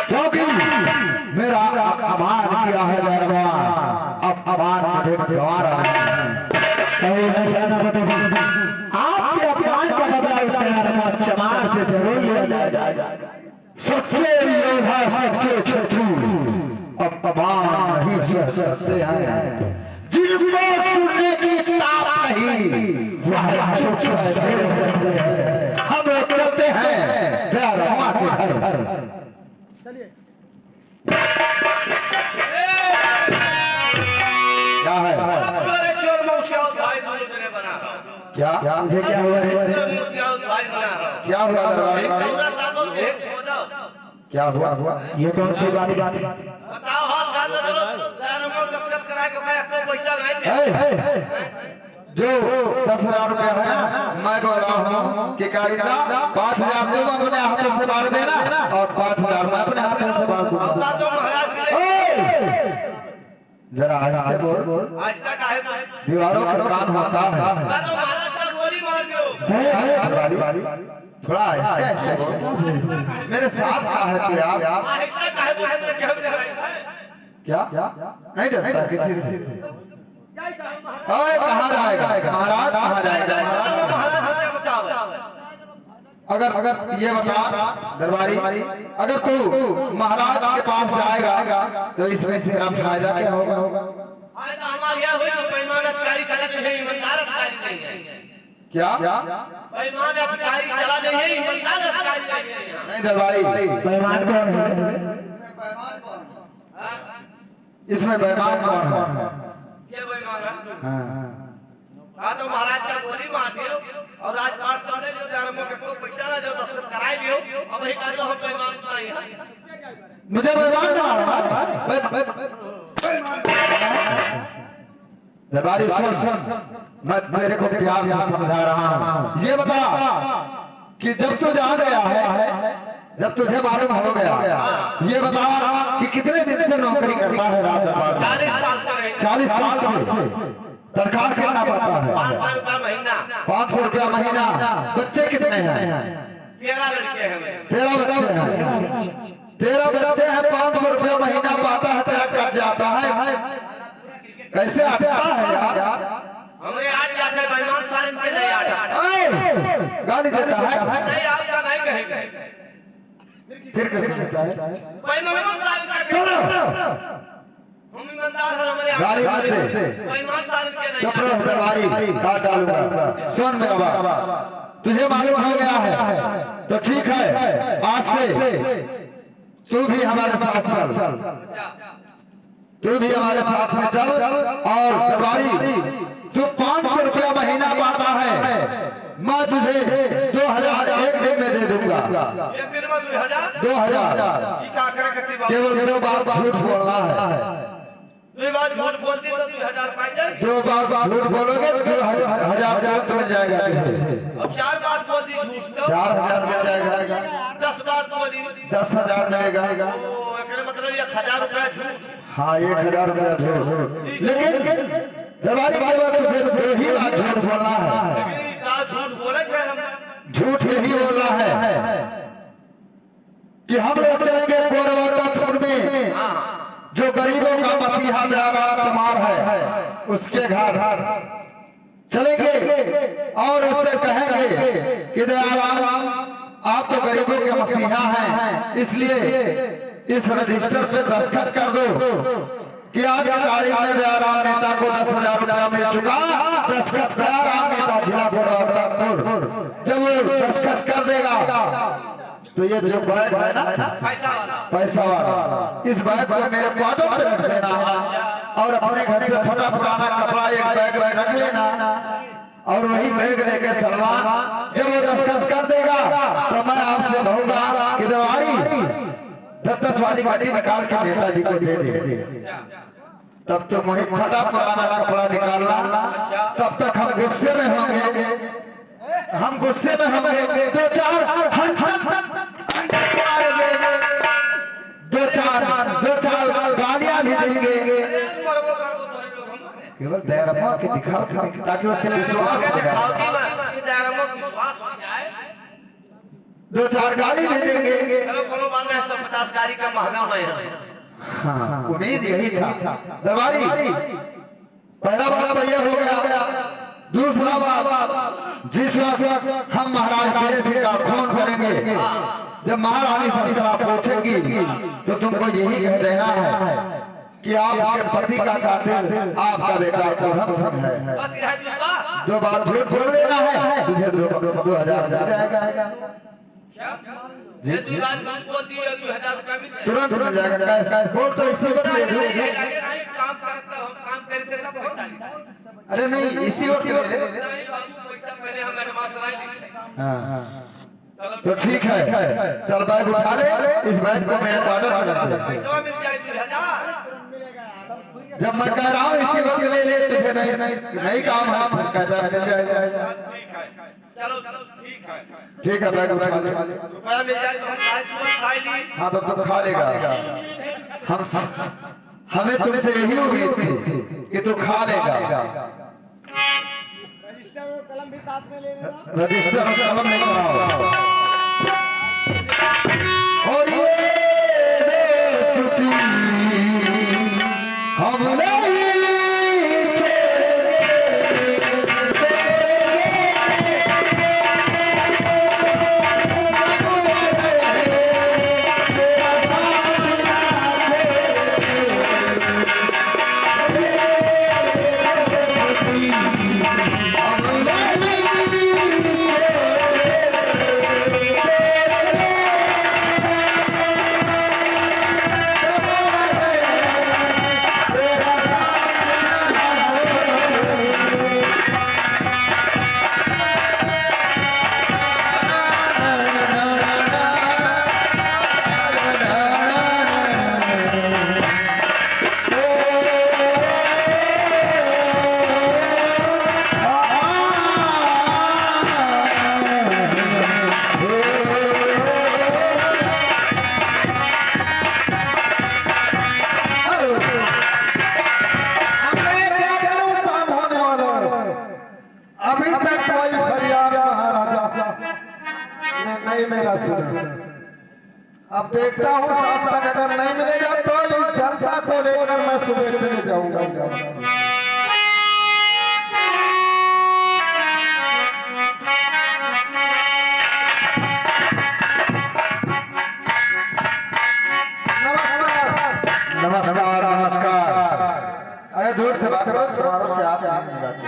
क्योंकि मेरा अपमान किया है दरबार, अब अपमान मुझे गंवारा सही है सेनापति जी, आपके अपमान का बदला दयाराम चमार से जरूर लिया जाएगा। सच्चे योद्धा सच्चे शत्रु अब अपमान नहीं सह सकते हैं, जिनको सुनने की ताकत नहीं वह चुप है। हम लोग चलते हैं दयाराम के घर। क्या है? चोर मुखियाओं भाई दोनों तेरे बना रहा हूं। क्या मुझे क्या हुआ मुखियाओं भाई बना रहा हूं। क्या हुआ दरबारी? पूरा साबो एक हो जाओ। क्या हुआ? ये कौन सी बात बताओ हाथ हाथ करो दयाराम को दस्तखत करा के मैं आपको पैसा नहीं दे। जो 10,000 रुपया है ना, मैं बोल रहा हूँ कि कारीदा 5,000 तुम अपने हाथों से बांट देना और 5,000 मैं अपने हाथों से बांट दूंगा। तो महाराज जरा आगे बोल। आज तक आए दीवारों का कान होता है। तो महाराज का गोली मार दो। थोड़ा मेरे साथ का है कि आप क्या नहीं डरता किसी से? कहाँ जाएगा महाराज? कहाँ जाएगा महाराज? अगर ये बता दरबारी, अगर तू महाराज के पास जाएगा तो इसमें तेरा फायदा क्या होगा? क्या बेईमान अधिकारी चला नहीं है, ईमानदार अधिकारी लगे हैं यहाँ। नहीं दरबारी, बेईमान कौन है? इसमें बेईमान कौन है? ये बेईमान है। हाँ। हाँ तो महाराज का गोली मार दियो और राजपाट सामने जो धर्मों के को पैसा ना जो दस्तखत कराई लियो, अब ही कह दो हम बेईमान नहीं है। मुझे बेईमान ना मारा। दरबारी सुन, मैं तेरे को प्यार से समझा रहा हूँ। ये बता कि जब तू जहाँ गया है, जब तुझे मालूम हो गया, ये बता कि कितने दिन से नौकरी करता है राज दरबार? 40 साल से 40 साल से। तनख्वाह कितना पाता है? 500 रुपया महीना। 500 रुपया महीना। बच्चे कितने हैं? 13 लड़के हैं। 13 बच्चे हैं। 13 बच्चे हैं, 500 रुपया महीना पाता है, तेरा कट जाता है। कैसे आता है यार? हमें आज जाते बेईमान साल इनके नहीं आता। गाली देता है? नहीं आपका नहीं कहेंगे। फिर कैसे देता है? बेईमान साल का हम ईमानदार हैं, हमारे गाली मत दे। बेईमान साल के नहीं। चुप रहो दरबारी, काट डालूंगा। सुन मेरा बाप, तुझे मालूम हो गया है तो ठीक है, आज से तू भी हमारे साथ चल, तू भी हमारे साथ में चल। और दरबारी, तू 500 रुपया महीना पाता है, मैं तुझे 2000 एक दिन में दे दूंगा। ये फिर में 2000 2000। ये का करे कति बात। केवल 2 बार झूठ बोलना है। 2 बार झूठ बोलती तो 2000 पाई जाए। 2 बार झूठ बोलोगे तो 2000 तुरंत मिल जाएगा तुझे। अब 4 बार बोल दी झूठ तो 4000 मिल जाएगा। 10 बार बोली 10,000 मिलेगा। तो एकरे मतलब 1000 रुपया झूठ। हाँ, 1000 रुपया झूठ। लेकिन दरबारी केवल तुझे 2 ही बार झूठ बोलना है। लेकिन का झूठ बोले थे हम। झूठ यही बोलना है कि हम लोग चलेंगे कोरबा में, जो गरीबों का मसीहा दयाराम चमार है, उसके घर चलेंगे और उससे कहेंगे कि दयाराम, आप तो गरीबों के मसीहा हैं, इसलिए इस रजिस्टर पे दस्तखत कर दो कि आज की तारीख में दयाराम नेता को 10,000 रुपया मिल चुका। दस्तखत दयाराम नेता जिला गोरखपुर। जब वो दस्तखत कर देगा तो ये जो बैग है ना, पैसा वाला, इस बैग को मेरे क्वार्टर पे रख देना और अपने घर से फटा पुराना कपड़ा एक बैग में रख लेना और वही बैग लेकर चलना। जब वो दस्तखत कर देगा तो मैं आपसे कहूंगा कि दरबारी 10 वाली गाड़ी निकाल के नेताजी को दे दे। तब तो वही फटा पुराना कपड़ा निकालना। तब तक हम गुस्से में होंगे, हम गुस्से में होंगे। 2-4 गालियां भी देंगे, केवल दयाराम के दिखाओ ताकि उससे विश्वास हो जाए। 2-4 गाली भी देंगे। चलो कोनो बात नहीं, 150 गाड़ी का महंगा नहीं है। हाँ, उम्मीद यही था दरबारी। पहला बात तो यह हो गया। दूसरा बात, जिस वक्त हम महाराज पीले सिंह का खून करेंगे, जब महारानी शंकरा पूछेगी तो तुमको यही कह देना है कि आपके पति का कातिल आपका बेटा उधम सिंह है। बस यह है बात। 2 बार झूठ बोल देना है, तुझे 2,000 मिल जाएगा। जी 2 बार झूठ बोल दी और 2000 रुपया भी दे। तुरंत मिल जाएगा। कैसा बोल तो इसी वक्त ले दो। काम करता हम काम करके सब पहुंचा दी। अरे नहीं, इसी वक्त ले दे। नहीं बाबू, पैसा पहले हम एडवांस लाई दी। हाँ, तो ठीक है, चल बैग उठा ले। इस बैग को मेरे क्वार्टर में रख दे। पैसा मिल जाए 2000। जब मैं कह रहा हूँ इसी वक्त ले ले, तुझे नहीं काम है, फिर कहता है मिल जाएगा। ठीक है, चलो ठीक है। ठीक है, बैग उठा ले। रुपया मिल जाए तो हम खाई ली। हाँ तो तू खा लेगा। हमें तुमसे यही उम्मीद थी कि तू खा लेगा। रजिस्टर और कलम भी साथ में ले लेना। रजिस्टर और कलम लेकर आओ। और ये हम नहीं छोड़ेंगे। अब देखता हूँ शाम तक अगर नहीं मिलेगा तो इस जनता को लेकर मैं सुबह चले जाऊंगा। नमस्कार नमस्कार। अरे दूर से बात करो, तुम्हारों से आप नहीं जाते।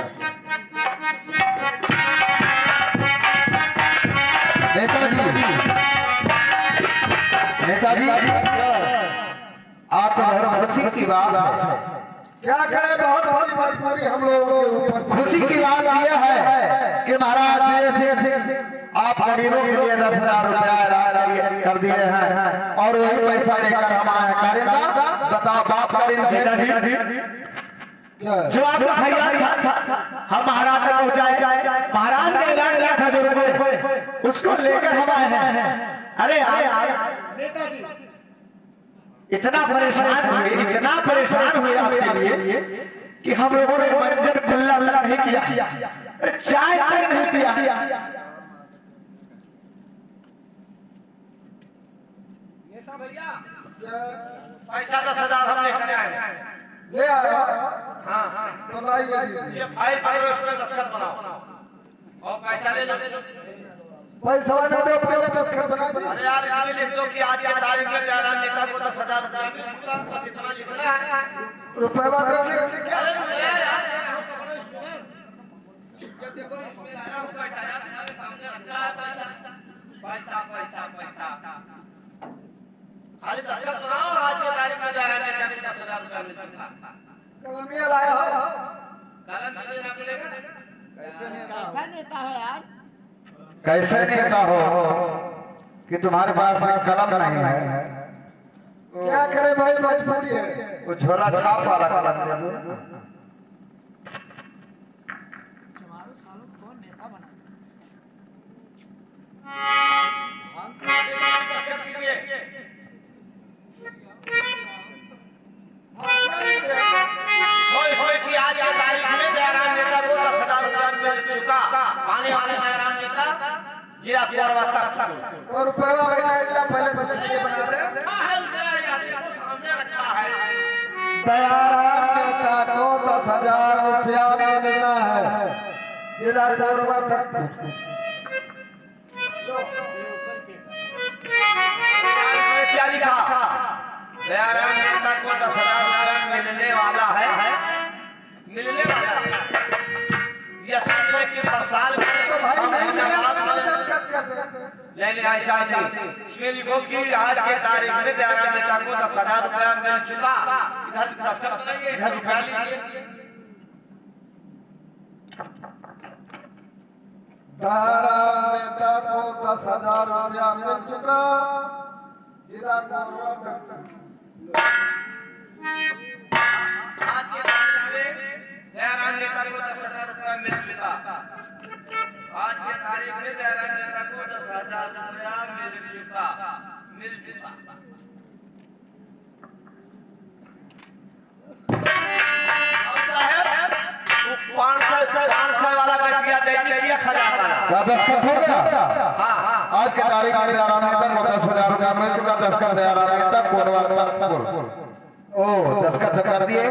नेताजी आप तो बहुत खुशी की बात है। क्या करें, बहुत बड़ी मजबूरी हम लोगों के ऊपर। खुशी की बात यह है कि महाराज आप गरीबों के लिए 10,000 रुपया कर दिए हैं और वही पैसा लेकर हम आए। करेंगे बताओ बाप करेंगे जो आपका फरियाद था हम महाराज तक पहुंचाए। महाराज ने ऐलान किया था जो रुपए उसको लेकर हम आए हैं। अरे नेताजी इतना परेशान हुए आपके लिए कि हम लोगों ने मंजर खुल्ला नहीं किया, चाय तक नहीं पिया। नेता भैया पैसा 10,000 हम लेकर आए। ले आया। हाँ हाँ तो लाइए ये फाइल उसमें दस्तखत बनाओ और पैसा ले लो। पैसा न दो पहले दस्तखत बना दो। अरे यार इसमें लिख दो कि आज के तारीख में जयराम नेता को 10,000 रुपया मिला। बस इतना लिखना है। रुपया करने क्या देखो इसमें आया पैसा यार तुम्हारे सामने रखा है पैसा पैसा पैसा पैसा खाली दस्तखत बनाओ। आज के तारीख में जयराम नेता को 10,000 रुपया मिल चुका। कलमिया लाया हो। कलम मिलेगा। कैसा नेता है यार? कैसे नेता हो कि तुम्हारे पास कलम नहीं है? क्या करे भाई, मजबूरी है। वो झोला छाप वाला कलम दे दो। आज के तारीख में जयराम नेता को 10,000 रुपया मिल चुका। आने वाले जयराम नेता जिला पूर्वातक और रुपया भाई पहले बना दे। सामने रखा है। दयाराम नेता को 10,000 रुपया मिलना है जिला पूर्वातक। क्या लिखा? दयाराम नेता को 10,000 रुपया मिलने वाला है। मिलने वाला यह समझे कि 10 साल तो भाई नहीं मिलेगा तो दस्तखत कर दे। नहीं ऐसा नहीं। इसमें लिखो कि आज के तारीख में जयराम नेता को 10,000 रुपया मिल चुका। इधर दस्तखत नहीं, इधर रुपया लीजिए। दयाराम नेता को 10,000 रुपया मिल चुका जिला पूर्वातक। आज के तारीख में जयराम नेता को 10,000 रुपया मिल चुका। आज के तारीख में जयराम नेता को 10,000 रुपया मिल चुका। वो 500 वाला कट गया, दे दिया 1,000 वाला। क्या दस्तखत हो गया? हाँ हाँ आज के तारीख में दयाराम नेता को 10,000 रुपया मिल चुका। दस्तखत दयाराम नेता पूर्वातक। ओ दस्तखत कर दिए।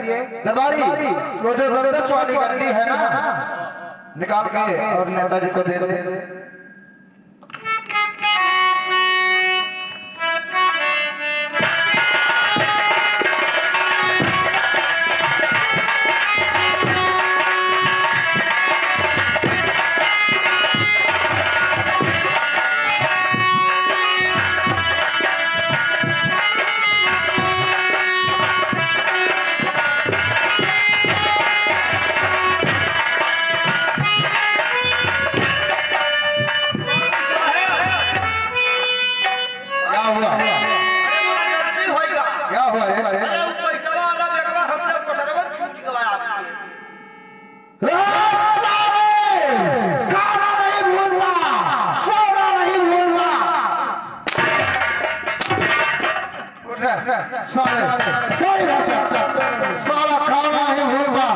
दरबारी वो जो जबरदस्त वाली गड्डी है ना, निकाल के और नेताजी को दे दे। क्या हुआ रे? पैसा वाला बेटवा हमसे पकड़वा छूट गया आपके। गाना नहीं भूलना, सोना नहीं भूलना। कोई साला खाना नहीं भूलना,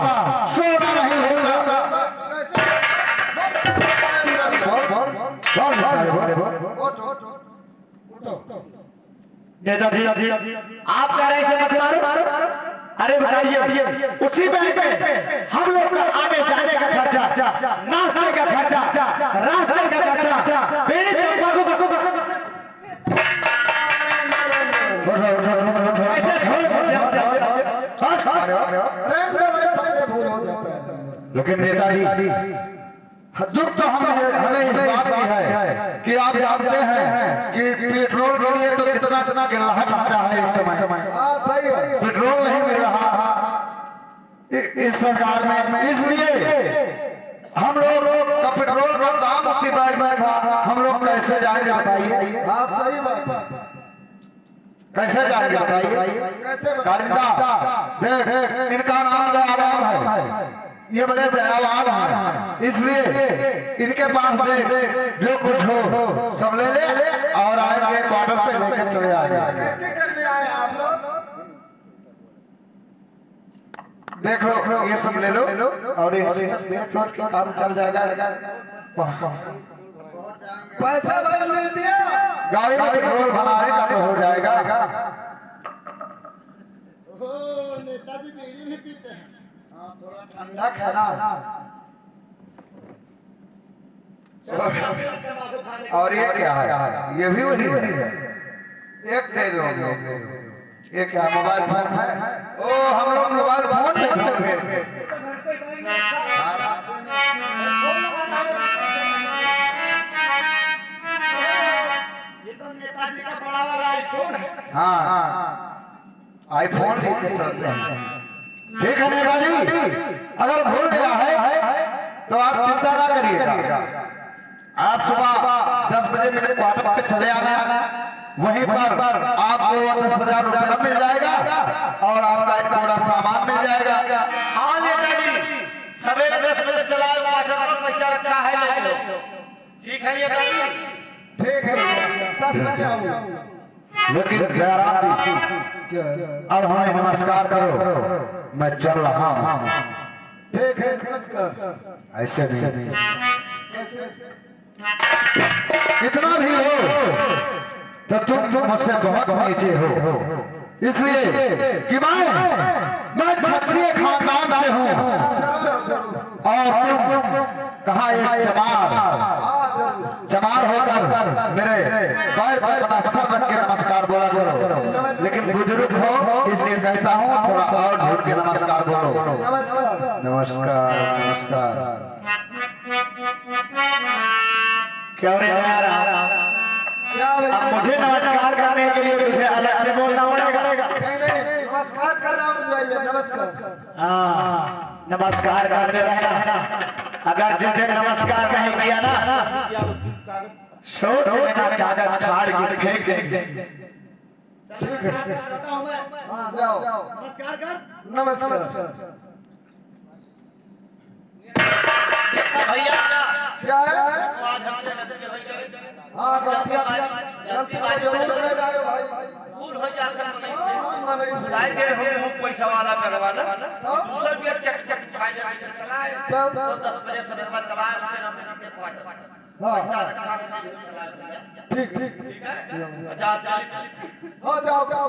सोना नहीं भूलना। नेताजी आप कह रहे हैं इसे मत मारो। अरे बताइए उसी बैंक में हम लोग का आने जाने का खर्चा, नाश्ते का खर्चा, रास्ते का खर्चा, बीड़ी तंबाकू लेकिन नेताजी दुख तो हमें इस बात की है कि आप जानते हैं कि पेट्रोल के लिए तो कितना गिराहट आता है इस समय। पेट्रोल नहीं मिल रहा इस सरकार में, इसलिए हम लोग का पेट्रोल का दाम उसी बैग में था। हम लोग कैसे जाएंगे बताइए? हाँ सही बात, कैसे जाएंगे बताइए? कारिंदा देख इनका नाम दयाराम है, ये बड़े दयावान हैं, इसलिए इनके पास देख जो कुछ हो सब ले ले और आएंगे क्वार्टर पे लेकर चले आएंगे। आप लोग देख लो ये सब ले लो और के काम चल जाएगा। पैसा भाई ले दिया, गाड़ी में पेट्रोल भराने का तो हो जाएगा। नेताजी बीड़ी भी पीते हैं, थोड़ा ठंडा खाना और ये क्या है? ये भी वही है, एक दे दो। ये क्या मोबाइल फोन है? ओ हम लोग मोबाइल फोन ये तो नेताजी का बड़ा वाला आईफोन है। हाँ आईफोन लेके चलते हैं। ठीक है नेताजी, अगर भूल गया है तो आप चिंता ना करिएगा। आप सुबह 10 बजे मेरे क्वार्टर पे चले आना, वहीं पर आपको 10,000 रुपया मिल जाएगा और आपका एक थोड़ा सामान मिल जाएगा। हाँ नेताजी, सवेरे 10 बजे चला पैसा रखा है, ले लो। ठीक है नेताजी, ठीक है 10 बजे आऊंगा। लेकिन अब हमें नमस्कार करो, मैं चल रहा हूँ। ठीक है नमस्कार। ऐसे नहीं, कितना भी हो तो तुम मुझसे बहुत नीचे हो, इसलिए कि मैं क्षत्रिय खानदान से हूँ और तुम कहा एक चमार होकर मेरे पैर पर अपना सर रख के नमस्कार बोला करो। लेकिन बुजुर्ग हो इसलिए कहता हूँ थोड़ा और ढूंढ के नमस्कार बोलो। नमस्कार नमस्कार नमस्कार। क्यों रे यार, अब मुझे नमस्कार करने के लिए मुझे अलग से बोलना पड़ेगा? नहीं नमस्कार कर रहा हूँ, नमस्कार। हाँ नमस्कार करते रहना। अगर जिस दिन नमस्कार नहीं किया ना, सोच लेना कागज फाड़ के फेंक देंगे। हाँ जाओ नमस्कार कर। नमस्कार। भैया क्या है? आज हमसे गलती हो गई। हाँ गलती जरूर कर रहे हो भाई, भूल हो जाता है। लाएंगे हम पैसा वाला करवाना, दूसरा भी चक चक चलाए तो 10 बजे से बाद चलाए हमने पार्ट। ठीक ठीक है। अच्छा हाँ जाओ जाओ।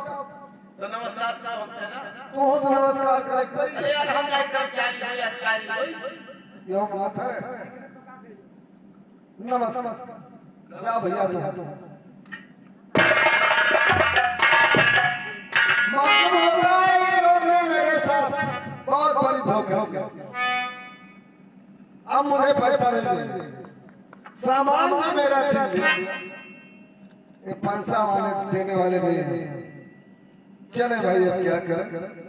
तो नमस्कार कर हमसे ना, तू हो तो नमस्कार करे। अरे यार हम लाइक कर चाहिए अस्कारी ये बात है। नमस्कार। जा भैया तू मालूम होता है ये लोग ने मेरे साथ बहुत बड़ी धोखा किया। अब मुझे पैसा नहीं देंगे, सामान भी मेरा छीन लिया। ये पैसा वाले देने वाले नहीं हैं। चले भाई अब क्या करें?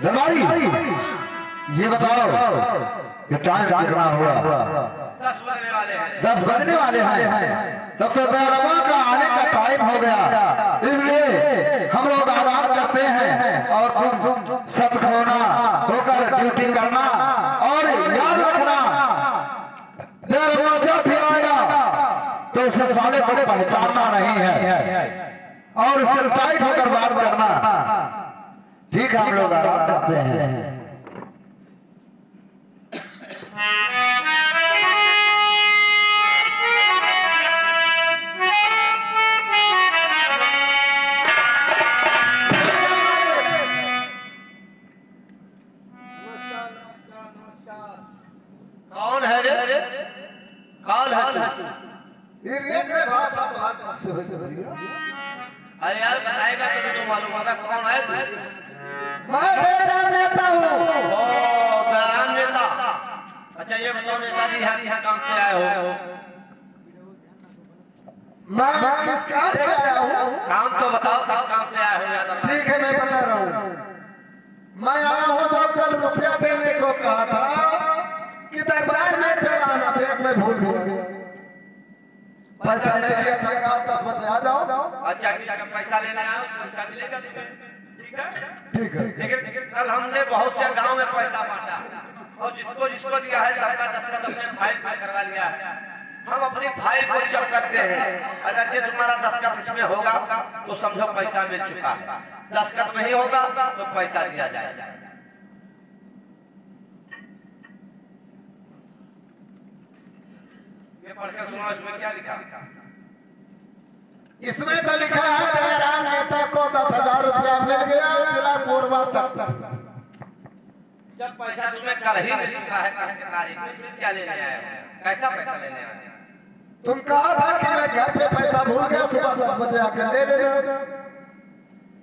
दरबारी ये बताओ कि टाइम कितना हुआ? 10 बजने वाले हैं। 10 बजने वाले हैं। तब तो बैरवा का आने का टाइम हो गया, इसलिए हम लोग आराम करते हैं और तुम सतखोना होकर ड्यूटी करना और याद रखना बैरवा जब भी आएगा तो उसे साले को पहचानना नहीं है और उससे टाइट होकर बात करना। ठीक है, हम लोग आराम करते हैं। कौन है रे? कौन है तू? अरे यार बताएगा तो तुझे मालूम होगा कौन है तू? मैं दयाराम नेता हूँ। ओ दयाराम नेता। अच्छा ये बताओ नेताजी यहाँ काम से आए हो? मैं किस काम से आया हूँ? काम तो बताओ किस काम से आए हो? याद ठीक है, मैं बता रहा हूँ। मैं आया हूँ तो कल रुपया देने को कहा था कि दरबार में चलाना, बैग में भूल गया। पैसा नहीं दिया था, कहा 10 बजे आ जाओ। अच्छा ठीक है, पैसा लेने आओ, पैसा मिलेगा तुम्हें। ठीक है ठीक है। लेकिन कल हमने बहुत से गांव में पैसा बांटा और जिसको जिसको दिया है सबका दस्तखत अपने फाइल पर करवा लिया है। हम अपनी फाइल को चेक करते हैं, अगर ये तुम्हारा दस्तखत इसमें होगा तो समझो पैसा मिल चुका है, दस्तखत नहीं होगा तो पैसा दिया जाएगा। ये पढ़कर सुनो इसमें क्या लिखा? इसमें तो लिखा है दयाराम नेता को 10,000 रुपया मिल गया जिला कोरबा तक। जब पैसा तुम्हें कल ही मिल चुका है, कल की तारीख में फिर क्या लेने आए हो? कैसा पैसा लेने आए हो? तुम कहा था कि मैं घर पे पैसा भूल गया, सुबह 10 बजे आकर ले लेना।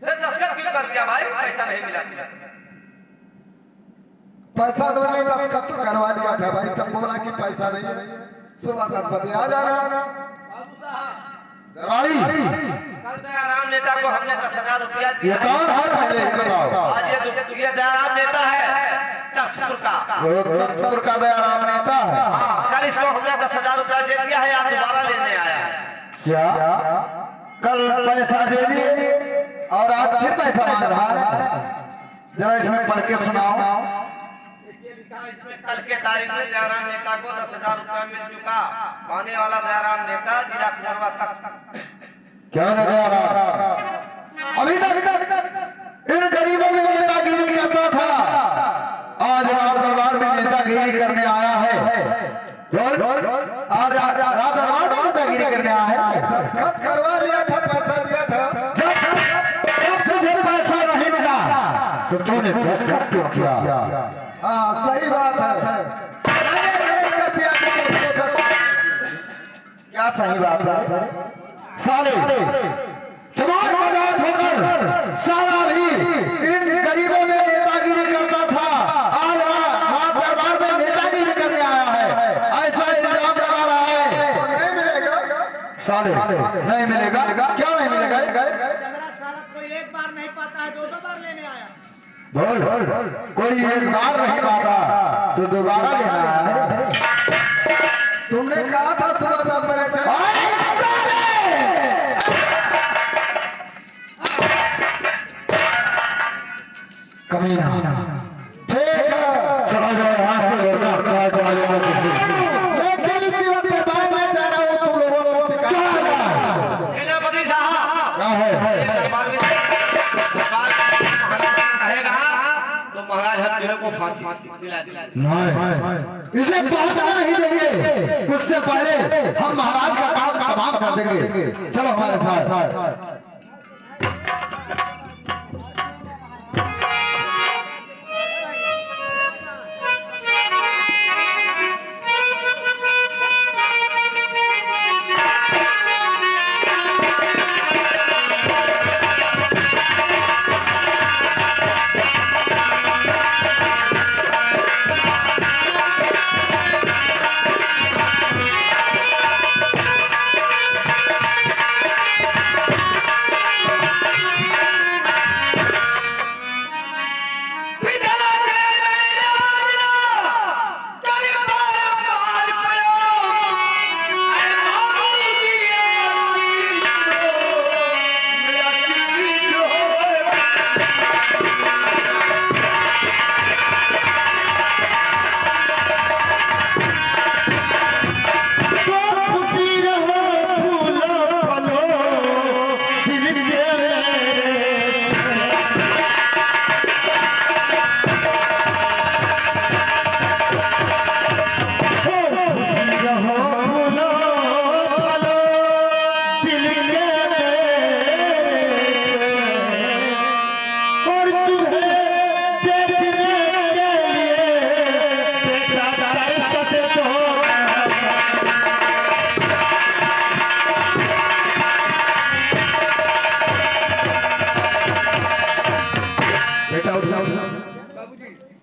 फिर दस्तखत क्यों कर दिया भाई? पैसा नहीं मिला तुझे। पैसा तो मैंने दस्तखत तो करवा लिया था भाई, तब बोला कि पैसा नहीं है, सुबह 10 बजे आ जाना। दरबारी कल दयाराम नेता को हमने 10,000 रुपया ये दिया। कौन है पहले ये बताओ? आज ये दयाराम नेता है तख्तपुर का। तख्तपुर का दयाराम नेता है। हाँ, कल इसको हमने 10,000 रुपया दे दिया है, आज दोबारा लेने आया है। क्या कल पैसा दे दिए और आज फिर पैसा मांग रहा है? जरा इसमें पढ़ के सुनाओ। इसमें कल के तारीख में दयाराम नेता को 10,000 रुपया मिल चुका, आने वाला दयाराम नेता जिला कोरबा तक। क्या दयाराम अभी तक इन गरीबों में नेतागिरी करता था, आज रात दरबार में नेतागिरी करने आया है। आज रात दरबार में नेतागिरी करने आया है। दस्तखत करवा लिया था, पैसा दिया था। जब तुझे पैसा नहीं मिला तो तूने दस्तखत क्यों किया? हाँ सही बात है। क्या सही बात है? साले समाज आजाद होकर सारा भी इन गरीबों में नेतागिरी करता था, आज वहाँ दरबार में नेतागिरी करने आया है, ऐसा इल्जाम लगा रहा है। तो नहीं मिलेगा साले, नहीं मिलेगा। क्या नहीं मिलेगा? कोई एक बार नहीं पाता है, 2-2 बार लेने आया। बोल कोई एक बार नहीं पाता तो दोबारा लेना है। तुमने कहा था सुबह 10 बजे कमीना ठीक है, चला जाओ यहाँ से वरना लेकिन इसी वक्त बाद में चाह रहा हूँ तुम लोगों को चला जाओ। सेनापति साहब क्या है दरबार में कहेगा तो महाराज हर को फांसी दिला दिला नहीं इसे पहुंचना नहीं देंगे। उससे पहले हम महाराज का काम तमाम कर देंगे। चलो हमारे साथ।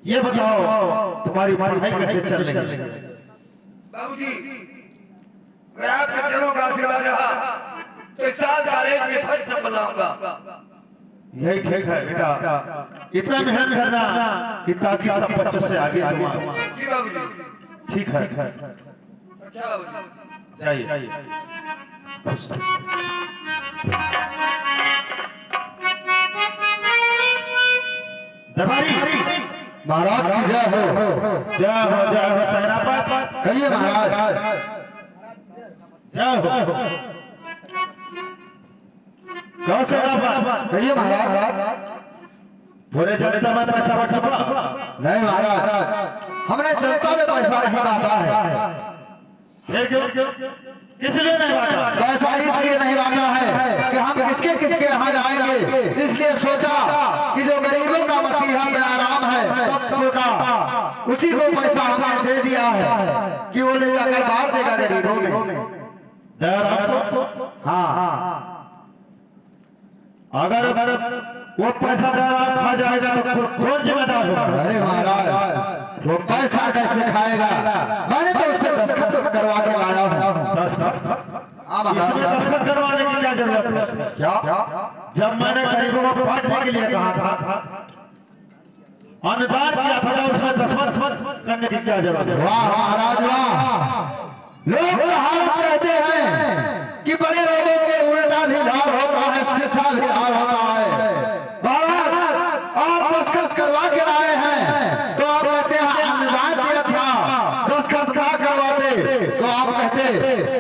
ये बताओ तुम्हारी पढ़ाई कैसे चल रही है? बाबूजी अगर आपके चरणों का आशीर्वाद रहा तो इस साल कॉलेज में फर्स्ट नंबर लाऊंगा। यही ठीक है बेटा, इतना मेहनत करना कि ताकि सब बच्चों से आगे तुम जी बाबूजी। ठीक है अच्छा बाबूजी। जाइए। दरबारी महाराज की जय हो। जय हो सेनापति। कहिए महाराज। जय हो कहो सेनापति। कहिए महाराज। पूरे जनता में पैसा बढ़ चुका? नहीं महाराज, हमने जनता में पैसा नहीं बांटा है। फिर क्यों? इसलिए नहीं बांटा? पैसा इसलिए नहीं बांटा है कि हम किसके किसके यहाँ जाएंगे, इसलिए सोचा कि जो गरीबों का मसीहा दयाराम है तत्व का, उसी को पैसा हमने दे दिया है कि वो ले जाकर बांट देगा गरीबों में। हाँ, अगर वो पैसा दयाराम खा जाएगा तो कौन जिम्मेदार होगा? अरे महाराज, वो पैसा कैसे खाएगा? मैंने तो उससे दस्तखत करवा के लाया हूँ। इसमें दस्तखत करवाने की क्या जरूरत है? क्या? जब मैंने गरीबों को बांटने के लिए कहा था, अनुदान किया था, तो उसमें दस्तखत करने की क्या जरूरत है? वाह महाराज वाह। लोग कहावत कहते हैं कि बड़े लोगों के उल्टा भी धार होता है, सीधा भी धार होता है। महाराज, आप दस्तखत करवा के लाए हैं तो आप कहते हैं अनुदान दिया था, दस्तखत कहाँ करवाते तो आप कहते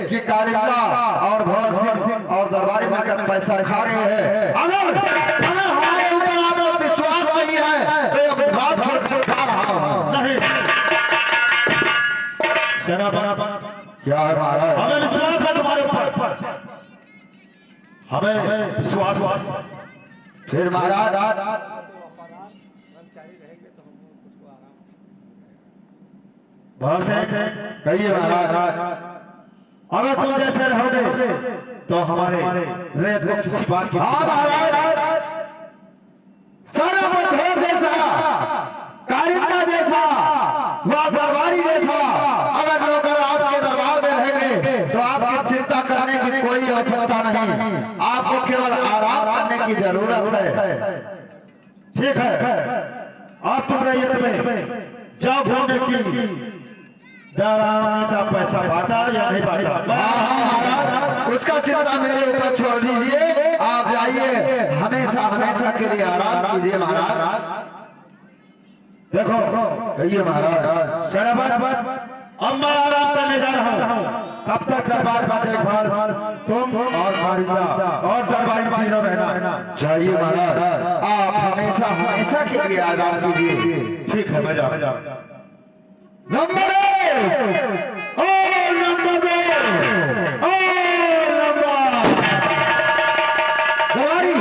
कि कारिंदा और भवन सिंह और दरबारी मिलकर पैसा खा रहे हैं। अगर हमारे ऊपर आपको विश्वास नहीं है तो ये बात छोड़कर खा रहा हूँ। नहीं सेनापति, क्या है महाराज? हमें विश्वास है तुम्हारे ऊपर, हमें विश्वास। फिर महाराज कहिए महाराज। अगर तुम जैसे रहोगे तो हमारे रेत को किसी बात की हाँ महाराज, सारा मधोर जैसा, कारिंदा जैसा, वह दरबारी जैसा अगर लोग आपके दरबार में रहेंगे तो आपकी चिंता करने की कोई आवश्यकता नहीं। आपको केवल आराम करने की जरूरत है। ठीक है, आप तुम रैयत में जाओ घूमने की दरार का पैसा बांटा या नहीं बांटा? महाराज उसका चिंता मेरे ऊपर छोड़ दीजिए, आप जाइए, हमेशा हमेशा के लिए आराम कीजिए महाराज। देखो कहिए महाराज। सेनापति, अब मैं आराम करने जा रहा हूँ, तब तक दरबार का देखभाल तुम और मारिया और दरबारी तीनों रहना। जाइए महाराज, आप हमेशा हमेशा के लिए आराम कीजिए। ठीक है, मैं जा। नंबर ओ नंबर ओ नंबर दवारी,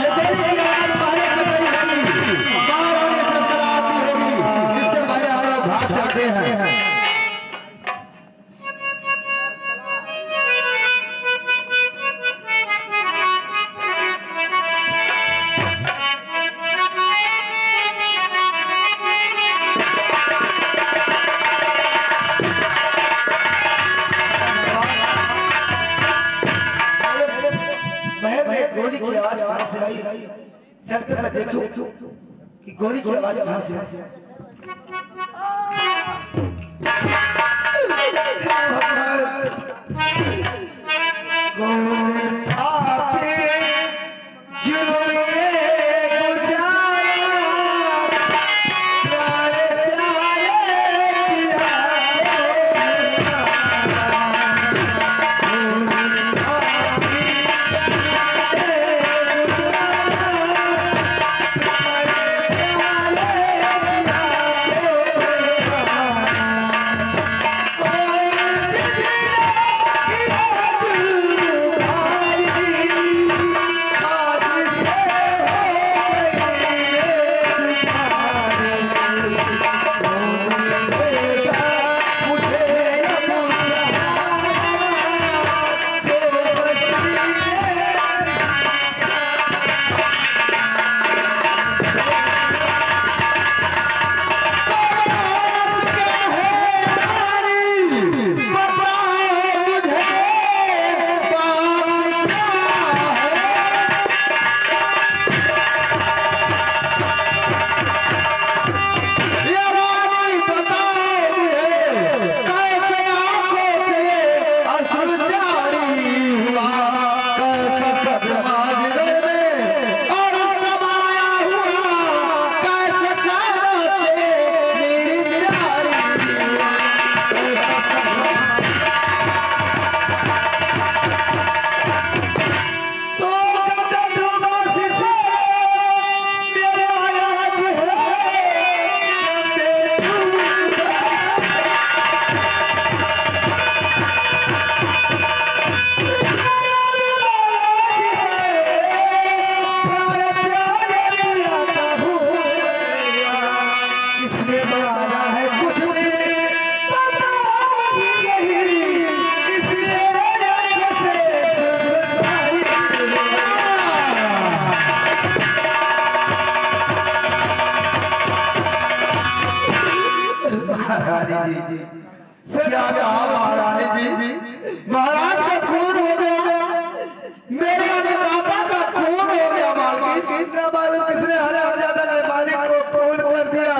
ये गोली की आवाज मारे तो नहीं होगी, मारने से शरारती होगी, जिससे पहले हम लोग भाग जाते हैं। महल में गोली की आवाज कहां से आई? चलकर मैं देखूं कि गोली की आवाज कहां से आई। महारानी जी, क्या कहा महारानी जी? महाराज का खून हो गया, मेरे अन्नदाता का खून हो गया मालिक। कितना मालूम किसने हरामजादा ने मालिक को खून कर दिया।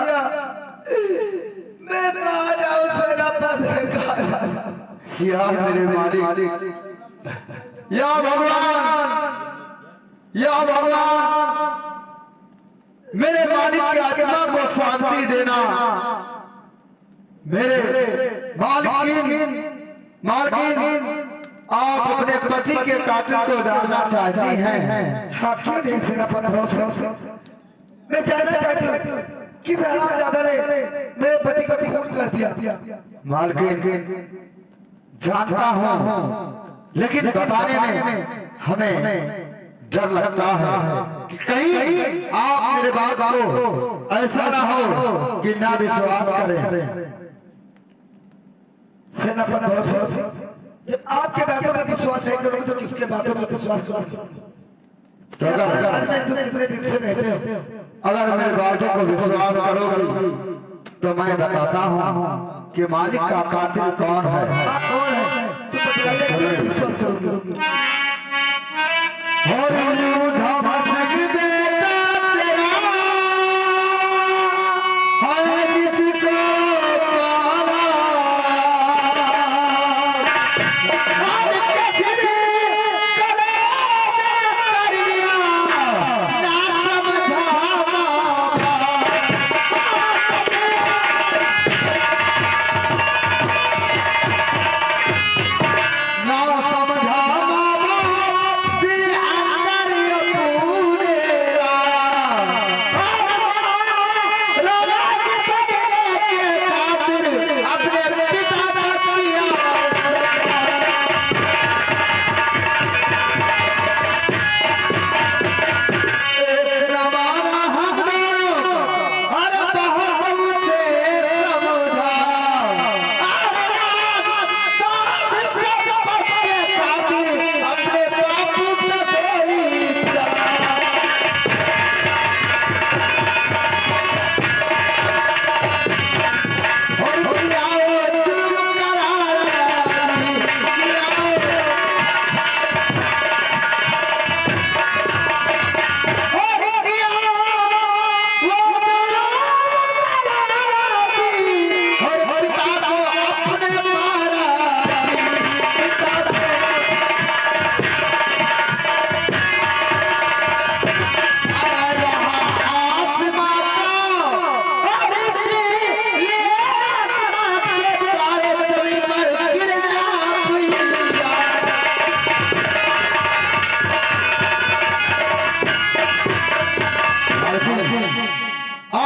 मैं कहाँ जाऊँ सेनापति? या मेरे मालिक, या भगवान, या भगवान, मेरे मालिक की आत्मा को शांति देना। मेरे मालकिन, आप अपने पति के कातिल को डालना चाहती हैं। हाँ, क्यों नहीं सेनापति भरोसा? मैं जानना चाहती हूँ किस हरामजादा ने मेरे पति को खून कर दिया। मालकिन, जानता हूँ, लेकिन बताने में हमें डर लगता है कि कहीं आप मेरे बात को ऐसा ना हो कि ना विश्वास करें। सेनापति भरोसा, जब आपके बातों में विश्वास नहीं करोगे तो किसके बातों में विश्वास करोगे? तो में तुम कितने दिन से रहते हो? अगर मेरे बातों को विश्वास करोगे तो मैं बताता हूँ कि मालिक का कातिल कौन है। आप कौन है? तुम बतलाइए कि विश्वास करोगे। बेटा तेरा है जिसको पाला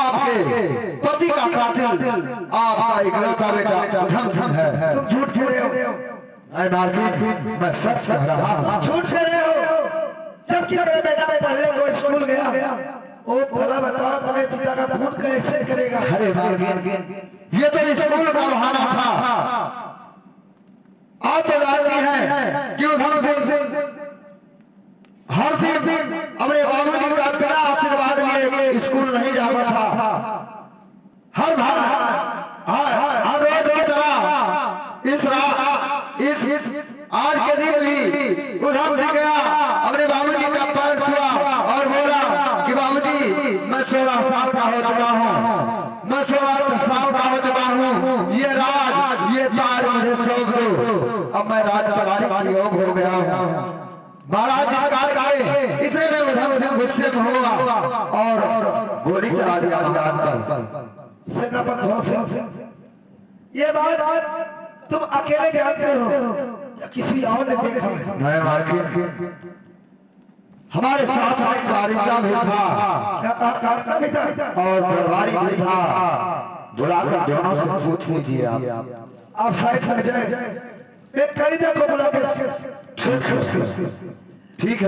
पति का कातिल आपका इकलौता बेटा उधम सिंह है। तुम झूठ कह रहे हो। मैं मार्केट मैं सच कह रहा हूँ। झूठ कह रहे हो। जबकि मेरा बेटा पढ़ने को स्कूल गया, वो भला बताओ अपने पिता का खून कैसे करेगा? अरे मार्केट ये तो स्कूल का बहाना था। आप तो जानती हैं कि उधम सिंह हर दिन अपने बाबूजी का बिना आशीर्वाद लिए स्कूल नहीं जाता था। हर रोज की तरह इस आज के दिन भी उधम सिंह गया, अपने बाबूजी का पैर छुआ और बोला कि बाबूजी मैं 16 साल का हो चुका हूँ, मैं 16 साल का हो चुका हूँ, ये ताज मुझे सौंप दो, अब मैं राज चलाने का योग हो गया हूँ। महाराज इनकार किए, इतने में उधम सिंह गुस्से में हुआ और गोली चला दिया महाराज पर। सेनापति भोसले, ये बात तुम अकेले जानते हो या किसी और ने देखा है? मैं मार्केट हमारे साथ में कारिंदा भी था कारता भी था और दरबारी भी था। बुलाकर दोनों से पूछ लीजिए आप साइड लग जाए। एक कारिंदा को बुला के ठीक है।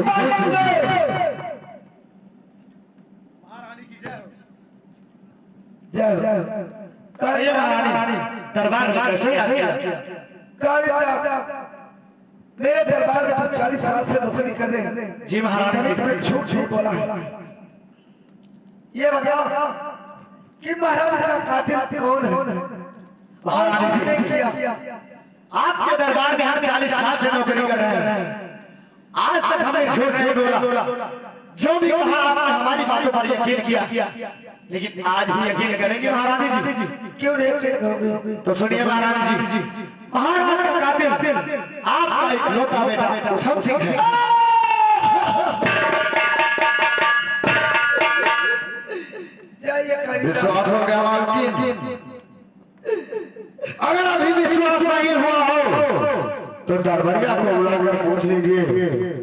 दरबार में कैसे आ गया? मेरे दरबार में आप 40 साल से नौकरी कर रहे हैं। जी महाराज, झूठ बोला है। ये बताओ कि महाराज का कातिल कौन है? महाराज ने किया। आपके दरबार में हम 40 साल से नौकरी कर रहे हैं, आज तक हमने झूठ नहीं बोला। जो भी कहा आपने हमारी बातों पर यकीन किया, लेकिन आज भी यकीन करेंगे महारानी जी? क्यों नहीं यकीन करोगे? तो सुनिए महारानी जी, महाराज का कातिल आपका इकलौता बेटा उधम सिंह है। विश्वास हो गया मालकिन? अगर अभी विश्वास नहीं हुआ हो तो दरबारिया को बुलाकर पूछ लीजिए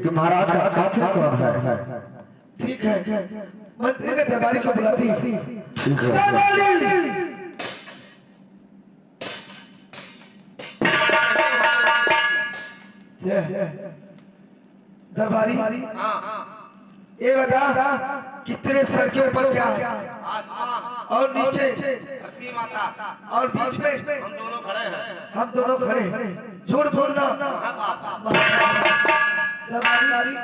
कि महाराज का कातिल कौन है। ठीक है, मंत्री ने दरबारी को बुलाती। ठीक है। दरबारी, ये बता कि तेरे सर के ऊपर क्या है और नीचे धरती माता और बीच में हम दोनों खड़े हैं। हम दोनों खड़े हैं। झूठ बोलना। दरबारी,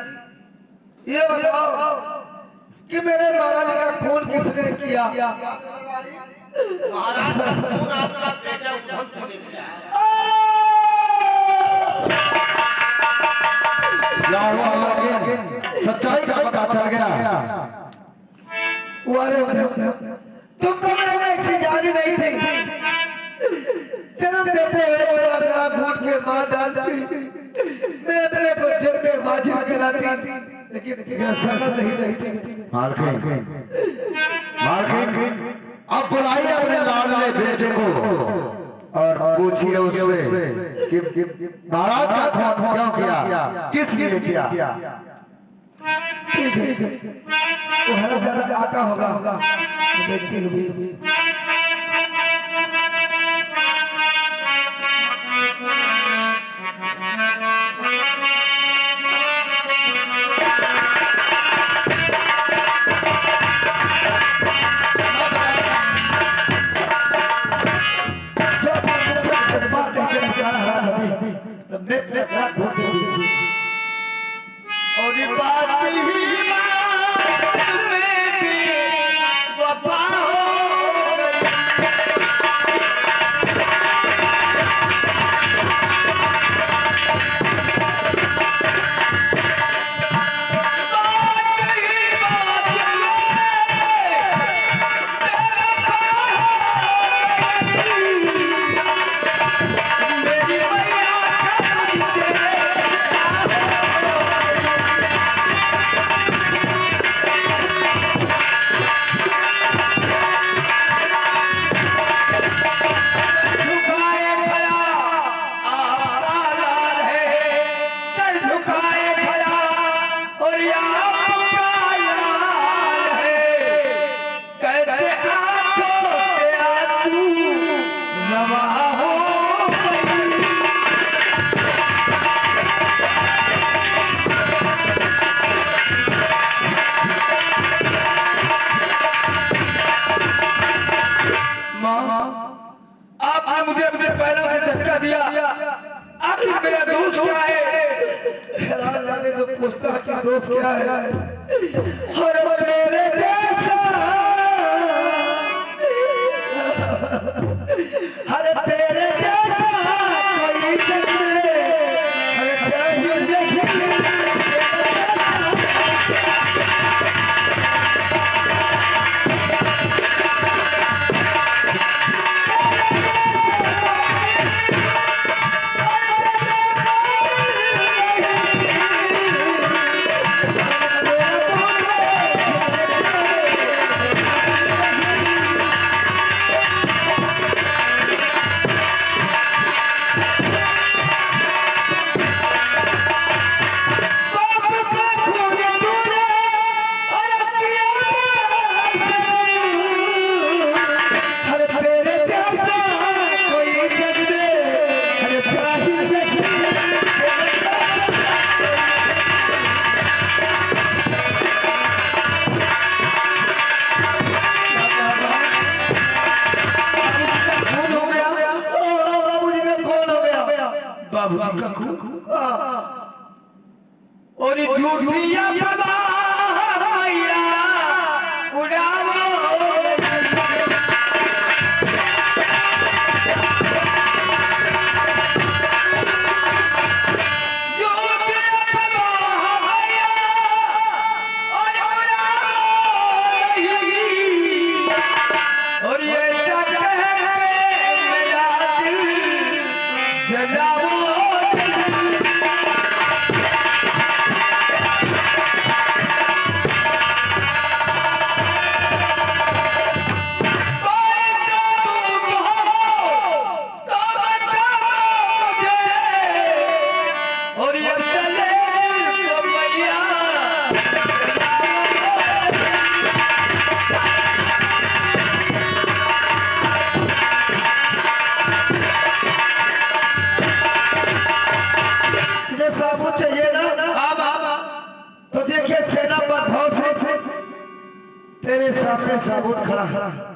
ये बताओ कि मेरे महाराज का खून किसने किया? महाराज का खून आपका बेटा उधम सिंह ने किया। सच्चाई का पता चल गया। तुम तो मैंने ऐसी जानी नहीं थी। जन्म देते हुए मेरा घूट के मार डालती, मैं अपने बच्चों के बाजी खिलाती, लेकिन तेरा शकल नहीं देखती। मालकिन अब बुलाइए अपने लाडले बेटे को और पूछिए उससे कि महाराज का खून क्यों किया, किस लिए किया। वो हर ज्यादा आता होगा देखती हुई। और ये बात ही बात में भी वफा हो गई। आपने मुझे अपने पैरों से धक्का दिया, आखिर मेरा दोस्त क्या है? राजा ने तो पूछता कि दोस्त क्या है, और तेरे जैसा, हर तेरे जैसा कोई जग में, हर जाहिल नहीं। बाबूजी का खून और ये झूठिया उड़ावा और ये मेरा दिल जलाओ। तो देखिए सेना पर बहुत से तेरे सामने साबुत खड़ा है।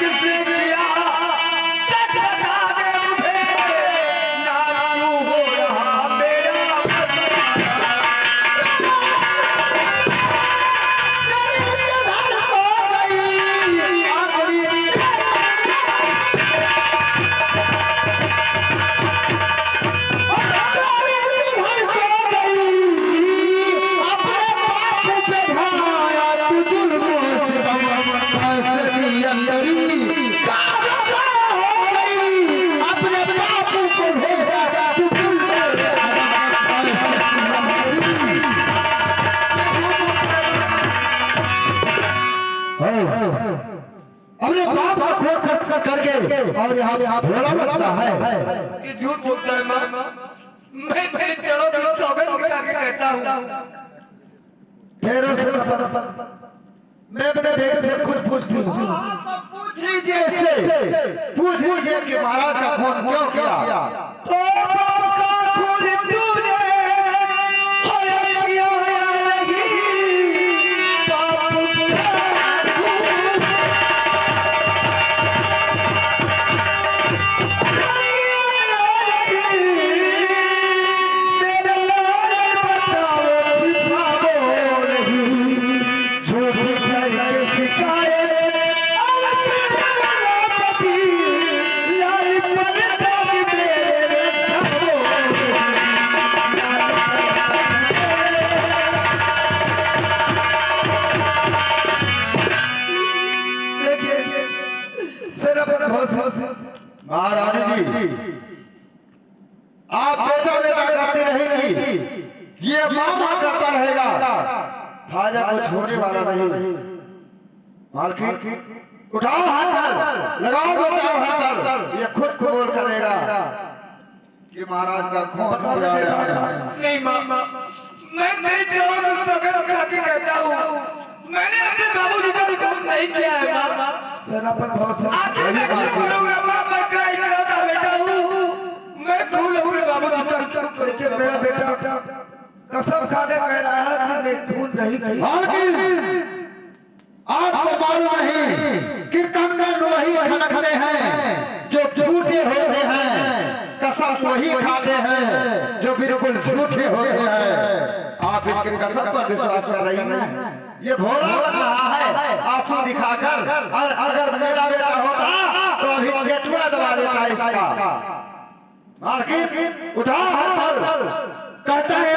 किसने किया सच बता दे मुझे। और यहाँ भोला लगता है। ये झूठ बोलता है माँ। मैं चलो चलो सौगंध खा के कहता हूँ। तेरे से मैं अपने बेटे से कुछ पूछती हूँ। पूछ लीजिए इससे, पूछ लीजिए कि महाराज का खून क्यों किया। तो बाप का खून तूने होया किया नहीं, बाप महारानी जी, आप बेटा बेटा करते रहेंगी, ये मामा करता रहेगा, खाजा कुछ होने वाला नहीं। मालकिन उठाओ हाथ, लगाओ दो चार हाथ, ये खुद को बोल करेगा कि महाराज का खून किया है। नहीं मामा, मैं चलो सौगंध खा के कहता हूँ। मैंने अपने बाबूजी का खून नहीं किया है मामा। सेनापति बहुत से आखिर मैं क्यों करूँगा मामा? का इकलौता बेटा हूँ मैं। खून अपने बाबूजी का। देखिए मेरा बेटा कसम खा के कह रहा है कि मैं खून नहीं किया। आपको मालूम नहीं कि कंगन वही खनकते हैं जो झूठे होते हैं, कसम वही खाते हैं जो बिल्कुल झूठे होते हैं। आप इसके कसम पर विश्वास कर रही हैं। ये भोला लग रहा है आंसू दिखाकर, और अगर मेरा बेटा होता तो अभी गेटुआ दबा देता इसका। मार्किन उठाओ हाथ, कहता है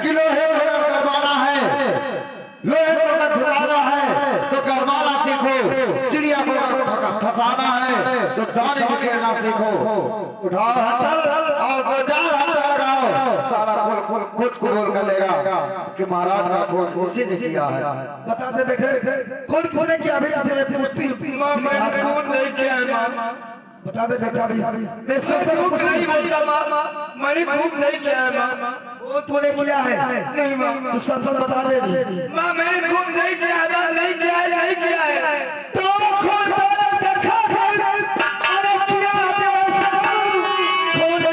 कि लोहे को अगर गरमाना है, लोहे को अगर ठुकाना है तो गरमाना सीखो, चिड़िया को अगर फंसाना है तो दाने बिखेरना सीखो। उठाओ हाथ और दो चार हाथ लगाओ, सारा खुद को बोल कर लेगा कि महाराज का खून उसी ने किया है। बता दे बेटे कौन किसने किया? अभी मैं पूछती हूँ। मैंने खून नहीं किया है मामा। बता दे बेटा, अभी मैं झूठ नहीं बोलता मामा। मैंने खून नहीं किया है मामा। वो तूने किया है? नहीं मामा। तू सब बता दे। माँ मैंने खून नहीं किया है, नहीं किया है, नहीं किया है। तो खून दौलत देखा कर, अरे किया खून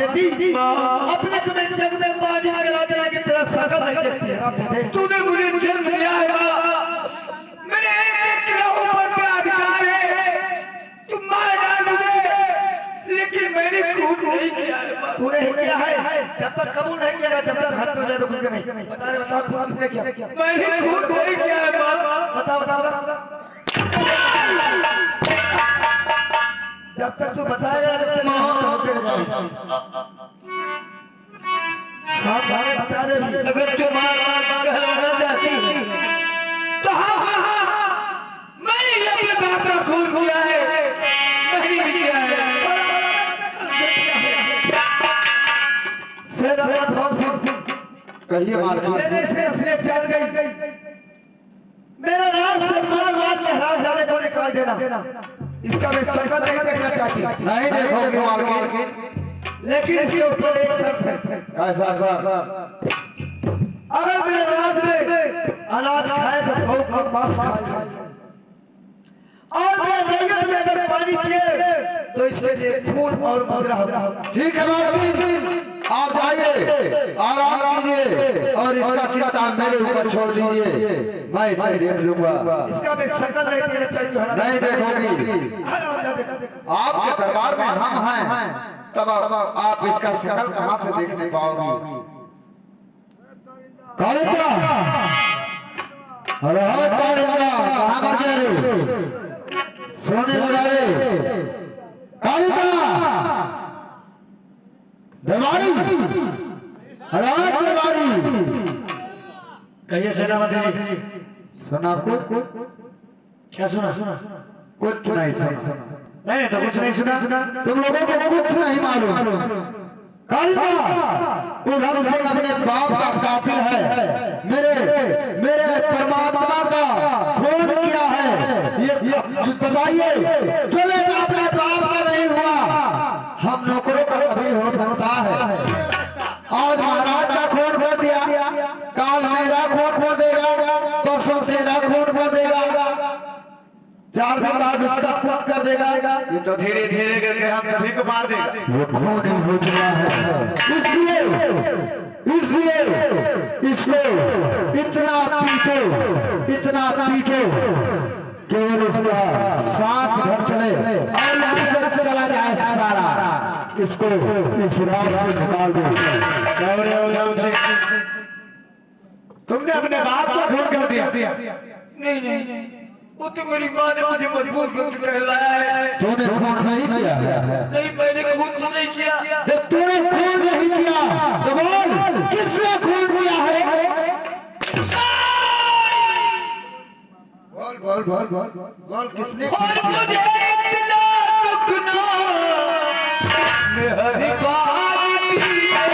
अपने तुम्हें जग में बाजी लगा दिया कि तेरा शकल नहीं देखती है। तूने मुझे जन्म दिया है, मेरे एक लहू पर क्या अधिकार है? तुम मार डाल मुझे, लेकिन मैंने खून नहीं किया है। तूने ही किया है। जब तक कबूल नहीं किया जब तक हाथ में रुकेगा नहीं। बता खून किसने किया? मैंने खून नहीं किया है बाप। बता। जब तक तू बताएगा जब तक हाथ रुकेगा। आप गाने बता दे। अगर तू मार कहलाना चाहती है तो हाँ मैंने अपने बाप का खून किया है। नहीं किया है। कहिए मेरे से इसने चल गई। मेरा राज से मार में हराम जाने को निकाल देना। इसका मैं शक्ल नहीं देखना चाहती। नहीं देखोगे मालकिन, लेकिन इसके ऊपर एक शर्त है। ऐसा सर अगर मेरे राज में अनाज खाए तो गौ का मांस खाए, और मेरे रैयत में अगर पानी पिए तो इसके लिए खून और बदला होगा। ठीक है मालकिन, आप जाइए आराम कीजिए और इसका चिंता मेरे ऊपर छोड़ दीजिए, मैं इसे देख लूंगा। इसका मैं शक्ल नहीं देखना चाहिए। नहीं देखोगी, आपके दरबार में हम हैं, तब आप इसका शक्ल कहाँ से देख नहीं पाओगी। कालिका, अरे हाँ कालिका, कहाँ मर गया रे? सोने लगा रे कालिका, दरबारी, अरे हाँ दरबारी। कहिए सेनापति। सुना कुछ? क्या सुना? कुछ नहीं सुना। मैंने तो कुछ नहीं सुना। तुम लोगों को कुछ नहीं मालूम। कालिका, उधम सिंह अपने बाप का कातिल है, मेरे परमात्मा का खून किया है। ये बताइए, क्यों बेटा अपने बाप का नहीं हुआ? हम नौकरों का कभी हो सकता है। आज महाराज का खून कर दिया, काल मेरा खून कर देगा, परसों तेरा खून कर देगा, 4 दिन बाद उसका खून कर देगा। ये तो धीरे धीरे करके हम सभी को मार देगा। वो खून ही हो चुका है। इसलिए इसको इतना पीटो केवल उसका सांस भर चले और यहाँ से चला जाए सारा। इसको इस रात से निकाल दो। तुमने अपने बाप को खून कर दिया। नहीं वो तो मेरी माँ ने मुझे मजबूर करके कहलाया है। तूने खून नहीं किया है? नहीं मैंने खून तो नहीं किया। जब तूने खून नहीं किया तो बोल किसने खून किया है? बोल किसने और मुझे इतना दुख ना मेरी बात की है।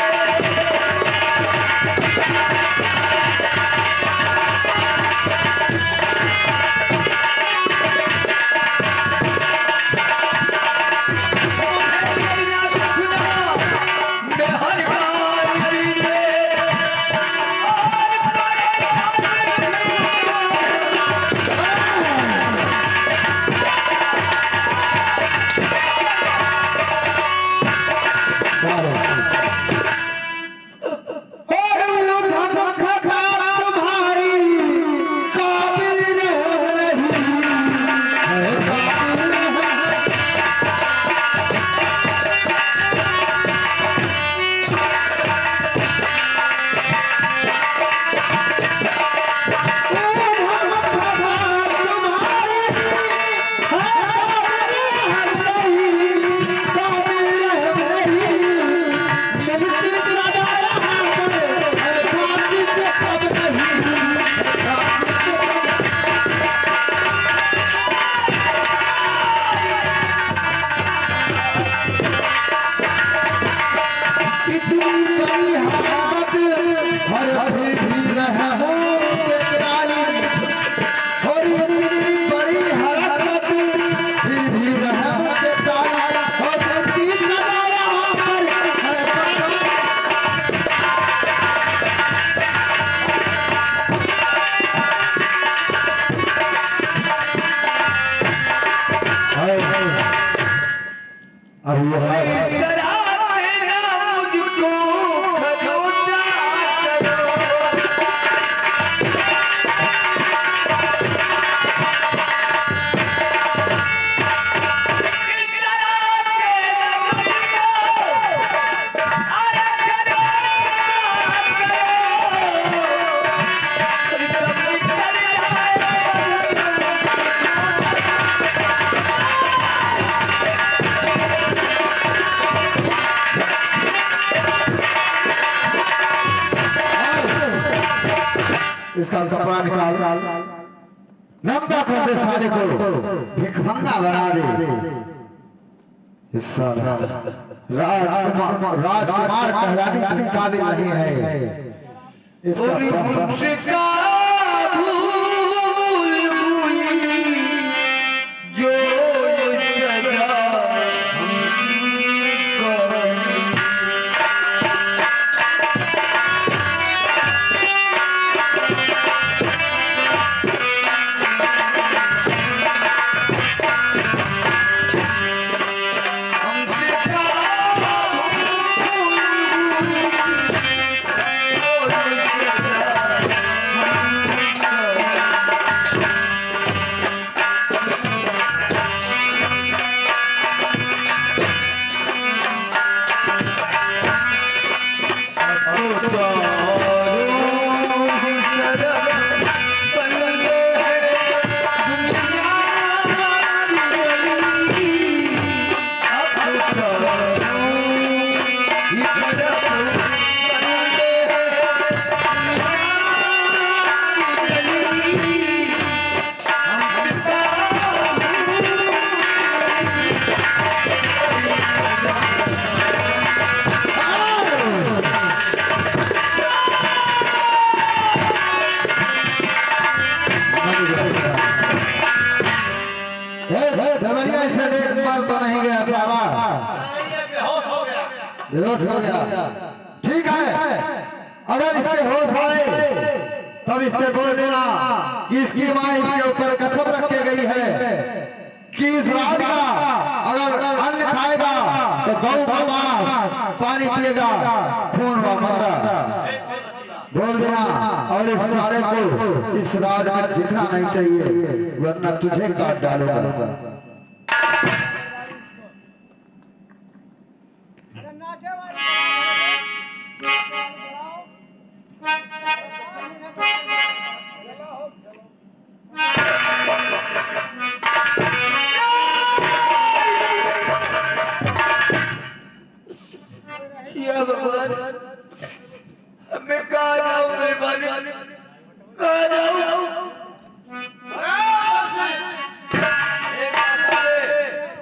निकाल कपड़ा निकाल नंगा कर दे साले को भिखमंगा बना दे इस साला राजकुमार कहलाने के काबिल नहीं है इसका बेहोश हो गया। ठीक है, अगर इसके होश आए तब इससे बोल देना कि इसकी माँ इसके ऊपर कसम रख के गई है कि इस रात का अगर अन्न खाएगा तो गौ का मांस, पानी पिएगा खून व मदरा, बोल देना। और इस सारे को इस राज में दिखना नहीं चाहिए वरना तुझे काट डालूंगा। भगवान मैं कहा जाऊँ मेरे मालिक, कहा जाऊँ?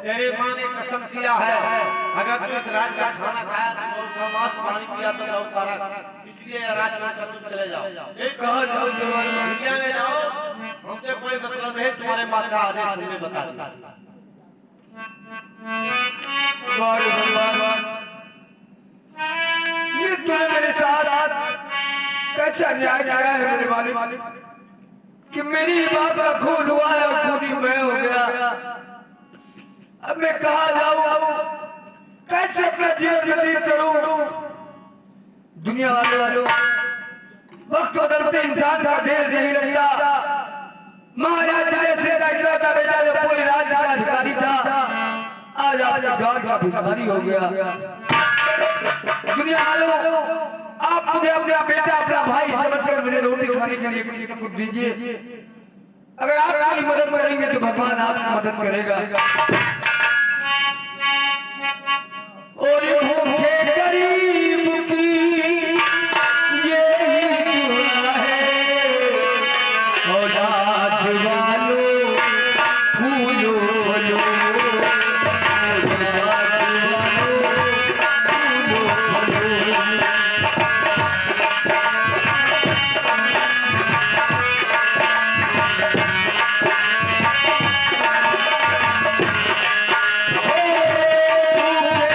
तेरी माँ ने कसम किया है अगर तू इस राज का खाना खाया तो मांस पानी पिया तो लौट तारा, इसलिए राज में तुम चले जाओ। एक कहा जाओ तुम्हारे दुनिया में जाओ, हमसे कोई मतलब नहीं, तुम्हारे माँ का आदेश हमने बता दिया। ये तूने मेरे साथ कैसा न्याय किया है मेरे मालिक कि मेरी माँ का खून हुआ है और खून ही मैं हो गया। अब मैं कहाँ जाऊँ, कैसे अपना जीवन व्यतीत करूँ? दुनिया वालों वक्त बदलते इंसान का देर नहीं लगता। महाराज जैसे का बेटा जो पूरे राज्य का अधिकारी था आज आपके गांव का भिखारी हो गया। दुनिया वालों आप मुझे अपना बेटा अपना भाई समझकर मुझे रोटी खाने के लिए कुछ दीजिए। अगर आप मेरी मदद करेंगे तो भगवान आपकी मदद करेगा। और भूखे गरीब की यही दुआ है, औलाद वालों फूलो लो, Oh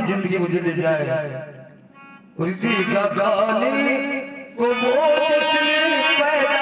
की जिंदगी मुझे ले जाए। रिद्धि का गाली को वो जिसने पैदा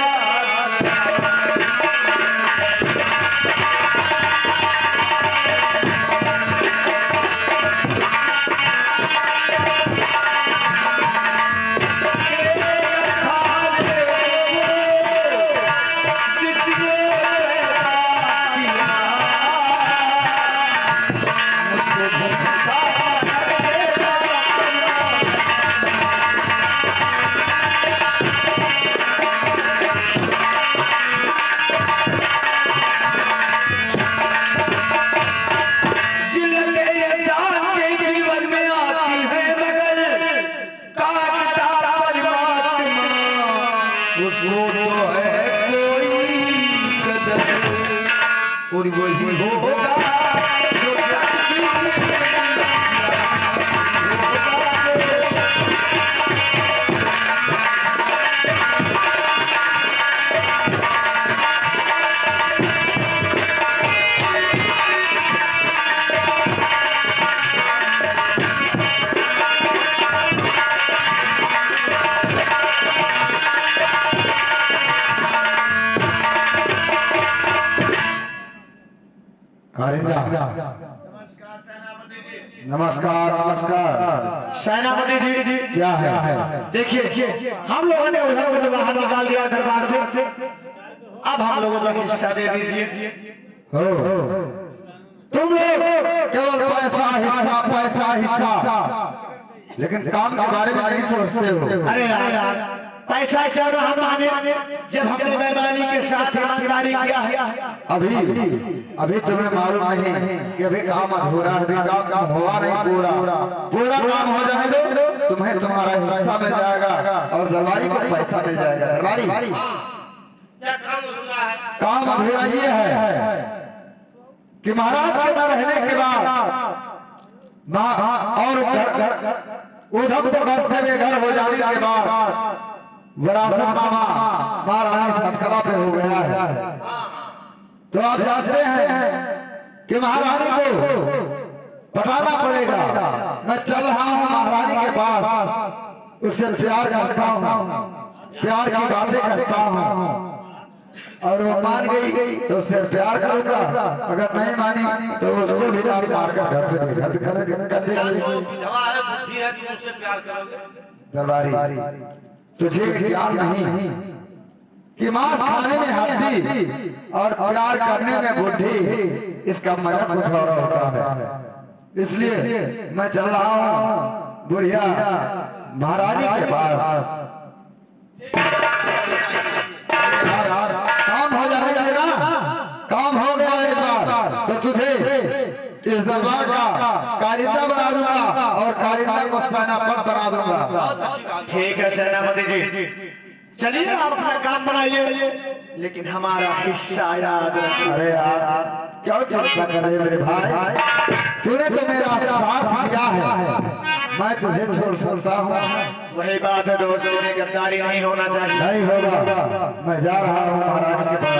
और वही होगा जो नमस्कार नमस्कार। सेनापति जी क्या है? देखिए हम लोगों ने उधर को बाहर निकाल दिया दरबार से, अब हम लोगों को हिस्सा दे दीजिए। हो तुम लोग केवल पैसा हिस्सा, लेकिन काम के बारे में नहीं सोचते हो। अरे यार पैसा क्यों ना हम माने, जब हमने बेईमानी के साथ ईमानदारी किया है। अभी तुम्हें मालूम नहीं कि अभी काम अधूरा है, अभी काम हुआ नहीं पूरा काम हो जाने दो, तुम्हें तुम्हारा हिस्सा मिल जाएगा और दरबारी को पैसा मिल जाएगा। दरबारी क्या काम अधूरा है? काम अधूरा ये है कि महाराज के न रहने के बाद और उधम तो घर से बेघर हो जाने के बाद विरासत मामा महारानी संस्कला पे हो गया है। तो आप जानते हैं कि महारानी को पटाना पड़ेगा। मैं चल रहा हूँ महारानी के पास, उससे प्यार करता हूँ, प्यार की बातें करता हूँ, और वो मान गई तो उससे प्यार करूंगा, अगर नहीं मानी तो उसको भी मार कर घर से निकल कर देंगे। विधवा है, बुद्धि है, तुम उससे प्यार करोगे? दरबारी तुझे ख्याल नहीं कि मांस खाने में हड्डी और प्यार करने में बुद्धि, इसका मजा कुछ और होता है। इसलिए मैं चल रहा हूँ बुढ़िया महारानी के पास। काम हो जाने देगा, काम हो गया एक बार तो तुझे इस दरबार का कारिंदा बना दूंगा और कारिंदा को सेनापति बना दूंगा। ठीक है सेनापति जी, चलिए आप अपना काम बनाइए, लेकिन हमारा हिस्सा याद रखिए। अरे यार क्यों चिंता कर रहे मेरे भाई, तूने तो मेरा साथ दिया है, मैं तुझे छोड़ सकता हूँ? वही बात है दोस्तों, में गद्दारी नहीं होना चाहिए। नहीं होगा, मैं जा रहा हूँ महारानी के पास।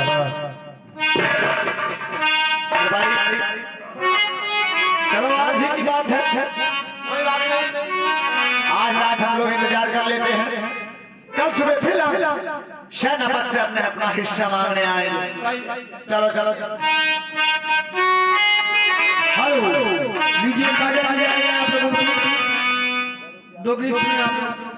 चलो आज ही की बात है, कोई बात नहीं, आज रात हम लोग इंतजार कर लेते हैं, कल सुबह फिर हम सेनापति से अपने अपना हिस्सा मांगने आएंगे। चलो चलो चलो। हेलो लीजिए बाजा आप लोगों को 2 गीत सुनिए आप।